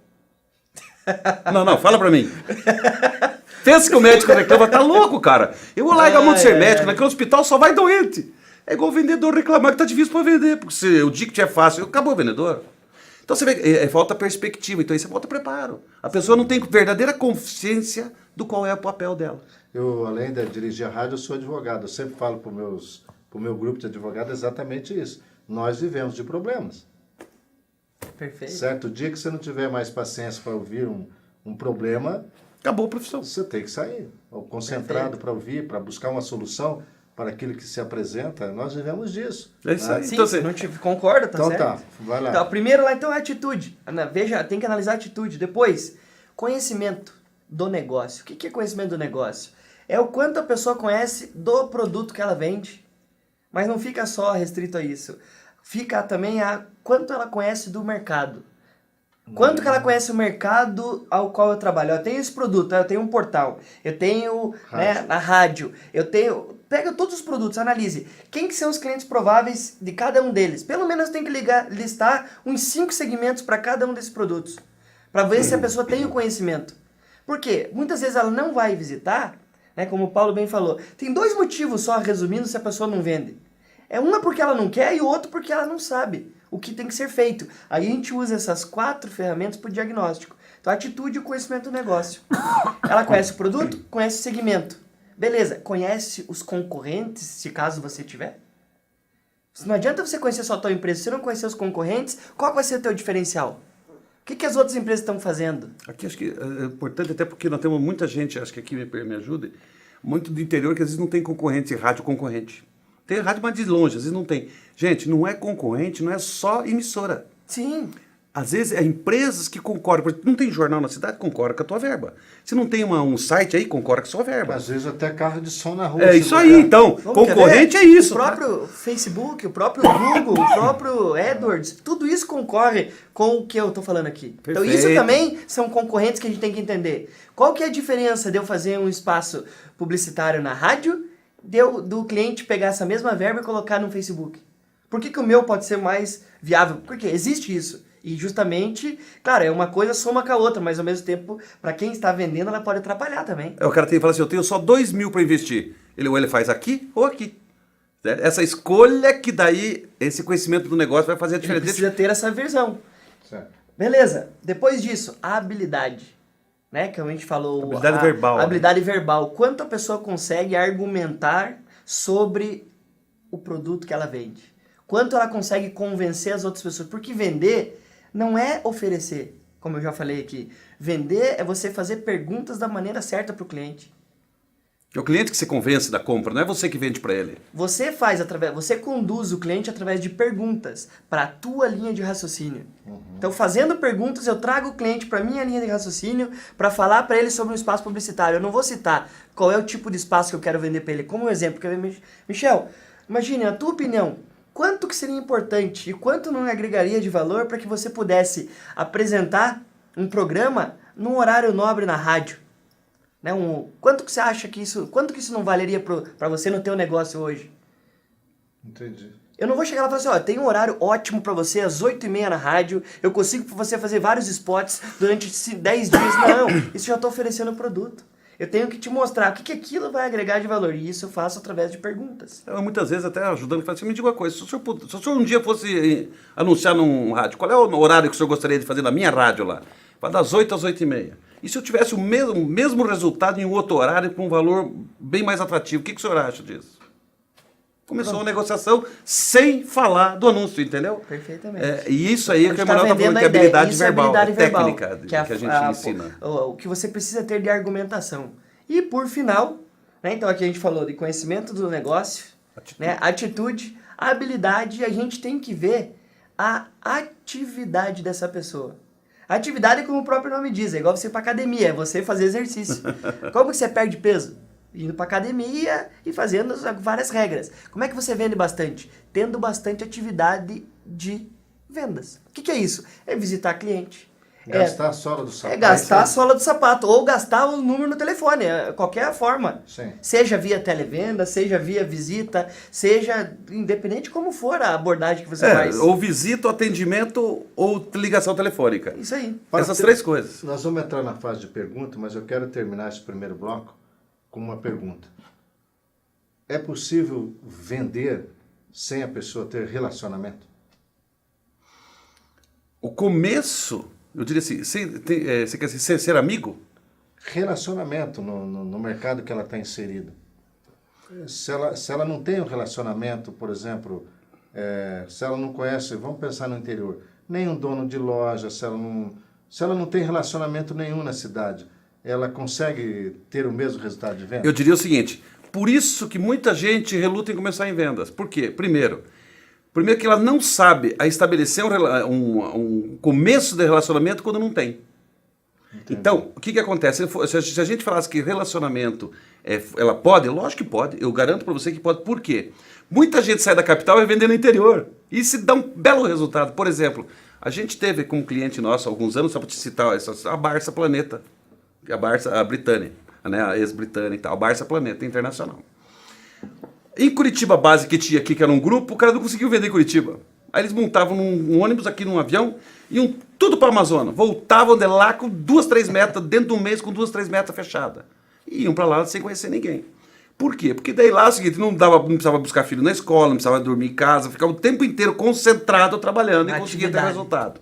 Não, fala pra mim. Pensa que o médico reclama, tá louco, cara. Eu vou largar a mão de ser médico, naquele hospital só vai doente. É igual o vendedor reclamar que tá difícil para vender, porque se o ticket é fácil, acabou o vendedor. Então você vê, falta perspectiva, então isso é falta preparo. A pessoa não tem verdadeira consciência do qual é o papel dela. Eu, além de dirigir a rádio, eu sou advogado. Eu sempre falo para o meu grupo de advogados exatamente isso. Nós vivemos de problemas. Perfeito. Certo dia que você não tiver mais paciência para ouvir um problema, acabou a profissão. Você tem que sair. Ou concentrado para ouvir, para buscar uma solução para aquilo que se apresenta. Nós vivemos disso. É isso aí. Sim, então, você não te concorda, tá então certo? Tá, vai lá. Então, primeiro lá, então, é a atitude. Veja, tem que analisar a atitude. Depois, conhecimento do negócio. O que é conhecimento do negócio? É o quanto a pessoa conhece do produto que ela vende. Mas não fica só restrito a isso. Fica também a quanto ela conhece do mercado. Quanto que ela conhece o mercado ao qual eu trabalho? Eu tenho esse produto, eu tenho um portal, eu tenho a rádio, eu tenho... Pega todos os produtos, analise. Quem que são os clientes prováveis de cada um deles? Pelo menos tem que listar uns 5 segmentos para cada um desses produtos. Para ver se a pessoa tem o conhecimento. Por quê? Muitas vezes ela não vai visitar, né, como o Paulo bem falou. Tem 2 motivos só, resumindo, se a pessoa não vende. Uma porque ela não quer e o outro porque ela não sabe o que tem que ser feito. Aí a gente usa essas 4 ferramentas para o diagnóstico. Então, a atitude e o conhecimento do negócio. Ela conhece o produto, conhece o segmento. Beleza, conhece os concorrentes, se caso você tiver? Não adianta você conhecer só a tua empresa, se você não conhecer os concorrentes, qual vai ser o teu diferencial? O que as outras empresas estão fazendo? Aqui acho que é importante, até porque nós temos muita gente, acho que aqui me ajuda, muito do interior que às vezes não tem concorrente, rádio concorrente. Tem rádio, mas de longe, às vezes não tem. Gente, não é concorrente, não é só emissora. Sim. Às vezes é empresas que concordam. Por exemplo, não tem jornal na cidade, concorda com a tua verba. Se não tem um site aí, concorda com a sua verba. Às vezes até carro de som na rua. É isso aí, então. Concorrente é isso. O próprio Facebook, o próprio Google, o próprio AdWords, tudo isso concorre com o que eu estou falando aqui. Perfeito. Então isso também são concorrentes que a gente tem que entender. Qual que é a diferença de eu fazer um espaço publicitário na rádio do cliente pegar essa mesma verba e colocar no Facebook? Por que o meu pode ser mais viável? Porque existe isso. E justamente, claro, é uma coisa soma com a outra, mas ao mesmo tempo, para quem está vendendo, ela pode atrapalhar também. O cara tem que falar assim, eu tenho só 2 mil para investir. Ou ele faz aqui ou aqui. Certo? Essa escolha que daí, esse conhecimento do negócio vai fazer a diferença. Ele precisa ter essa visão. Certo. Beleza. Depois disso, a habilidade. né? Que a gente falou... Habilidade verbal, a habilidade verbal. Quanto a pessoa consegue argumentar sobre o produto que ela vende? Quanto ela consegue convencer as outras pessoas? Porque vender não é oferecer, como eu já falei aqui. Vender é você fazer perguntas da maneira certa para o cliente. É o cliente que se convence da compra, não é você que vende para ele. Você conduz o cliente através de perguntas para a tua linha de raciocínio. Então, fazendo perguntas, eu trago o cliente para a minha linha de raciocínio para falar para ele sobre um espaço publicitário. Eu não vou citar qual é o tipo de espaço que eu quero vender para ele. Como um exemplo, Michel, imagine, na tua opinião, quanto que seria importante e quanto não agregaria de valor para que você pudesse apresentar um programa num horário nobre na rádio? Né? Quanto que você acha que isso não valeria para você no teu negócio hoje? Entendi. Eu não vou chegar lá e falar assim, ó, tem um horário ótimo para você, às 8h30 na rádio, eu consigo para você fazer vários spots durante 10 dias. Não, isso já estou oferecendo o produto. Eu tenho que te mostrar o que aquilo vai agregar de valor, e isso eu faço através de perguntas. Eu, muitas vezes até ajudando, falo assim, me diga uma coisa, se o senhor um dia fosse anunciar num rádio, qual é o horário que o senhor gostaria de fazer na minha rádio lá? Vai das 8 às 8h30. E se eu tivesse o mesmo resultado em um outro horário com um valor bem mais atrativo, o que o senhor acha disso? Começou a negociação sem falar do anúncio, entendeu? Perfeitamente. E isso aí que o Emanuel está falando, que é habilidade verbal, técnica que a gente ensina. O que você precisa ter de argumentação. E por final, né, então aqui a gente falou de conhecimento do negócio, atitude, habilidade, e a gente tem que ver a atividade dessa pessoa. A atividade, como o próprio nome diz, é igual você ir para academia, é você fazer exercício. Como que você perde peso? Indo para academia e fazendo várias regras. Como é que você vende bastante? Tendo bastante atividade de vendas. O que é isso? É visitar cliente. Gastar a sola do sapato. É gastar a sola do sapato. Ou gastar o número no telefone. Qualquer forma. Sim. Seja via televenda, seja via visita, seja independente como for a abordagem que você faz. Ou visita, atendimento ou ligação telefônica. Isso aí. Essas três coisas. Nós vamos entrar na fase de pergunta, mas eu quero terminar esse primeiro bloco com uma pergunta. É possível vender sem a pessoa ter relacionamento? O começo, eu diria assim, você quer dizer, ser amigo? Relacionamento no mercado que ela está inserida. Se ela não tem um relacionamento, por exemplo, se ela não conhece, vamos pensar no interior, nenhum dono de loja, se ela não tem relacionamento nenhum na cidade, ela consegue ter o mesmo resultado de venda? Eu diria o seguinte, por isso que muita gente reluta em começar em vendas. Por quê? Primeiro que ela não sabe estabelecer um começo de relacionamento quando não tem. Entendi. Então, o que acontece? Se a gente falasse que relacionamento, ela pode? Lógico que pode. Eu garanto para você que pode. Por quê? Muita gente sai da capital e vende no interior. E se dá um belo resultado. Por exemplo, a gente teve como cliente nosso há alguns anos, só para te citar, a Barça Planeta. A Britânia, né, a ex-Britânia e tal, a Barça Planeta Internacional. Em Curitiba base que tinha aqui, que era um grupo, o cara não conseguiu vender em Curitiba. Aí eles montavam num ônibus aqui, num avião, iam tudo para a Amazônia. Voltavam de lá com 2, 3 metas, dentro de um mês com 2, 3 metas fechadas. E iam para lá sem conhecer ninguém. Por quê? Porque daí lá é o seguinte, não precisava buscar filho na escola, não precisava dormir em casa, ficava o tempo inteiro concentrado trabalhando e conseguia ter resultado.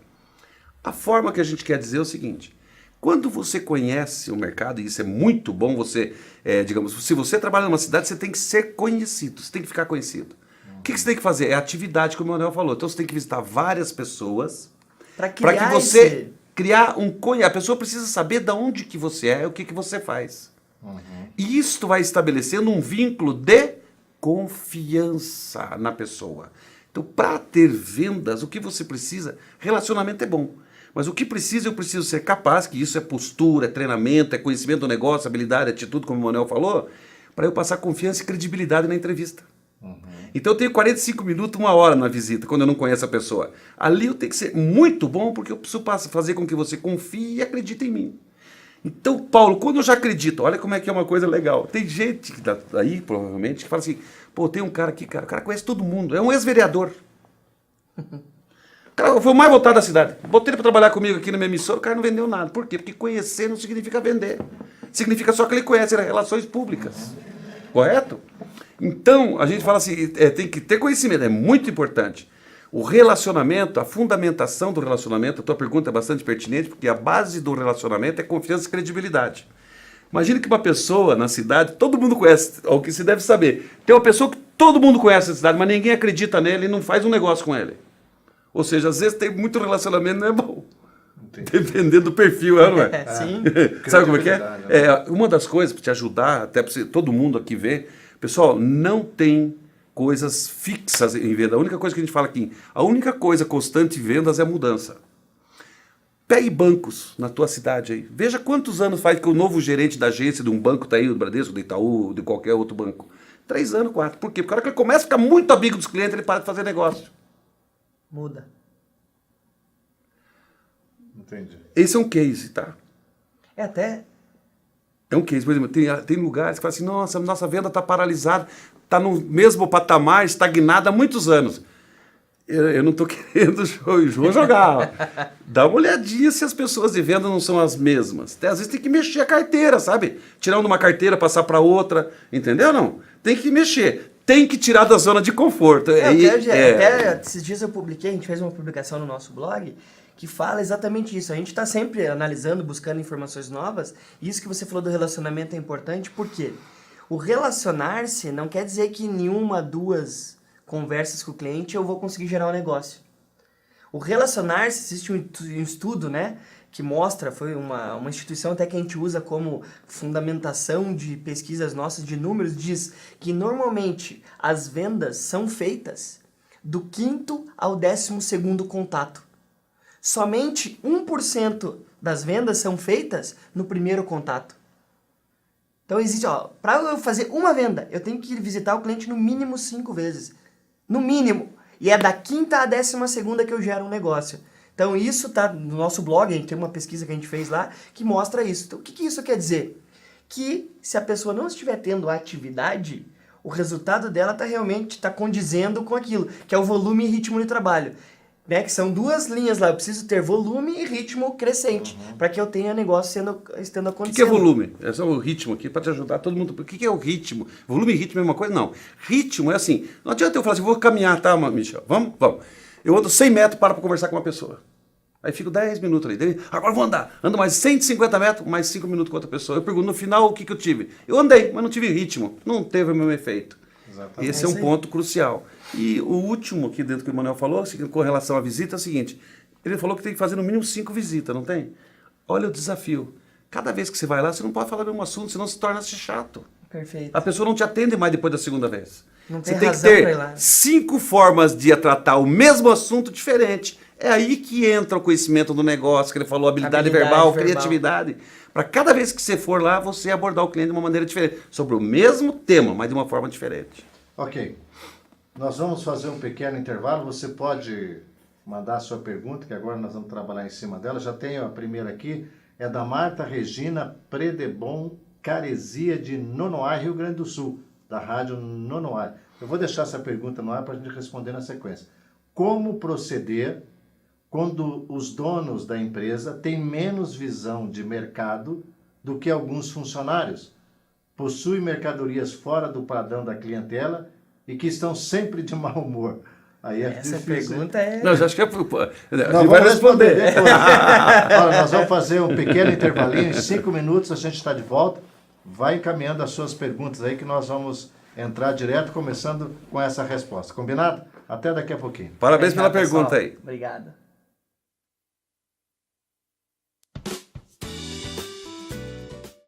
A forma que a gente quer dizer é o seguinte: quando você conhece o mercado, e isso é muito bom, digamos, se você trabalha numa cidade, você tem que ser conhecido, você tem que ficar conhecido. O que você tem que fazer? É atividade, como o Manuel falou. Então você tem que visitar várias pessoas para que você criar a pessoa precisa saber de onde que você é, o que você faz. Uhum. E isso vai estabelecendo um vínculo de confiança na pessoa. Então, para ter vendas, o que você precisa? Relacionamento é bom. Mas o que eu preciso ser capaz, que isso é postura, é treinamento, é conhecimento do negócio, habilidade, atitude, como o Manuel falou, para eu passar confiança e credibilidade na entrevista. Uhum. Então eu tenho 45 minutos, 1 hora na visita, quando eu não conheço a pessoa. Ali eu tenho que ser muito bom, porque eu preciso fazer com que você confie e acredite em mim. Então, Paulo, quando eu já acredito, olha como é que é uma coisa legal. Tem gente aí, provavelmente, que fala assim, pô, tem um cara aqui, cara, o cara conhece todo mundo, é um ex-vereador. O cara foi o mais votado da cidade. Botei ele para trabalhar comigo aqui na minha emissora, o cara não vendeu nada. Por quê? Porque conhecer não significa vender. Significa só que ele conhece relações públicas. Correto? Então, a gente fala assim, tem que ter conhecimento, é muito importante. O relacionamento, a fundamentação do relacionamento, a tua pergunta é bastante pertinente, porque a base do relacionamento é confiança e credibilidade. Imagina que uma pessoa na cidade, todo mundo conhece, o que se deve saber, tem uma pessoa que todo mundo conhece na cidade, mas ninguém acredita nele e não faz um negócio com ele. Ou seja, às vezes tem muito relacionamento, não é bom. Entendi. Dependendo do perfil, não é? Sim. Sabe como é que é? Uma das coisas para te ajudar, até para todo mundo aqui ver, pessoal, não tem coisas fixas em venda. A única coisa que a gente fala aqui, a única coisa constante em vendas é a mudança. Pegue bancos na tua cidade aí. Veja quantos anos faz que o novo gerente da agência de um banco está aí, do Bradesco, do Itaú, de qualquer outro banco. 3 anos, 4. Por quê? Porque a hora que ele começa a ficar muito amigo dos clientes, ele para de fazer negócio. Muda. Entendi. Esse é um case, tá? É um case. Por exemplo, tem lugares que falam assim, nossa venda está paralisada, está no mesmo patamar, estagnada há muitos anos. Eu não estou querendo jogar. Dá uma olhadinha se as pessoas de venda não são as mesmas. Até, às vezes tem que mexer a carteira, sabe? Tirar uma carteira, passar para outra. Entendeu? Não. Tem que mexer. Tem que tirar da zona de conforto. Até esses dias eu publiquei, a gente fez uma publicação no nosso blog que fala exatamente isso. A gente está sempre analisando, buscando informações novas. E isso que você falou do relacionamento é importante, porque o relacionar-se não quer dizer que em uma, 2 conversas com o cliente eu vou conseguir gerar um negócio. O relacionar-se, existe um estudo, né, que mostra, foi uma instituição até que a gente usa como fundamentação de pesquisas nossas de números, diz que normalmente as vendas são feitas do 5º ao 12º contato. Somente 1% das vendas são feitas no primeiro contato. Então existe, para eu fazer uma venda, eu tenho que visitar o cliente no mínimo 5 vezes. No mínimo. E é da 5ª à 12ª que eu gero um negócio. Então isso está no nosso blog, a gente tem uma pesquisa que a gente fez lá que mostra isso. Então o que isso quer dizer? Que se a pessoa não estiver tendo atividade, o resultado dela realmente está condizendo com aquilo, que é o volume e ritmo de trabalho. Né? Que são 2 linhas lá, eu preciso ter volume e ritmo crescente, para que eu tenha negócio estando acontecendo. O que é volume? É só o ritmo aqui, para te ajudar todo mundo. O que é o ritmo? Volume e ritmo é uma coisa? Não. Ritmo é assim, não adianta eu falar assim, vou caminhar, tá, Michel? Vamos? Eu ando 100 metros para conversar com uma pessoa. Aí fico 10 minutos ali. Daí, agora vou andar. Ando mais 150 metros, mais 5 minutos com outra pessoa. Eu pergunto, no final, o que eu tive? Eu andei, mas não tive ritmo. Não teve o mesmo efeito. Exatamente. Esse é um ponto crucial. E o último aqui dentro que o Manuel falou, com relação à visita, é o seguinte. Ele falou que tem que fazer no mínimo 5 visitas, não tem? Olha o desafio. Cada vez que você vai lá, você não pode falar o mesmo assunto, senão se torna-se chato. Perfeito. A pessoa não te atende mais depois da segunda vez. Não tem você tem que razão pra ir ter lá. 5 formas de tratar o mesmo assunto diferente. É aí que entra o conhecimento do negócio, que ele falou, habilidade verbal, criatividade. Para cada vez que você for lá, você abordar o cliente de uma maneira diferente. Sobre o mesmo tema, mas de uma forma diferente. Ok. Nós vamos fazer um pequeno intervalo. Você pode mandar a sua pergunta, que agora nós vamos trabalhar em cima dela. Já tenho a primeira aqui. É da Marta Regina Predebon Caresia, de Nonoai, Rio Grande do Sul, da rádio Nonoai. Eu vou deixar essa pergunta no ar para a gente responder na sequência. Como proceder quando os donos da empresa têm menos visão de mercado do que alguns funcionários? Possuem mercadorias fora do padrão da clientela e que estão sempre de mau humor. Aí Essa difícil, pergunta é... Não, já acho que Nós vai responder. Olha, nós vamos fazer um pequeno intervalinho, em 5 minutos a gente está de volta. Vai encaminhando as suas perguntas aí que nós vamos entrar direto, começando com essa resposta. Combinado? Até daqui a pouquinho. Parabéns pela pessoal. pergunta aí. Obrigado.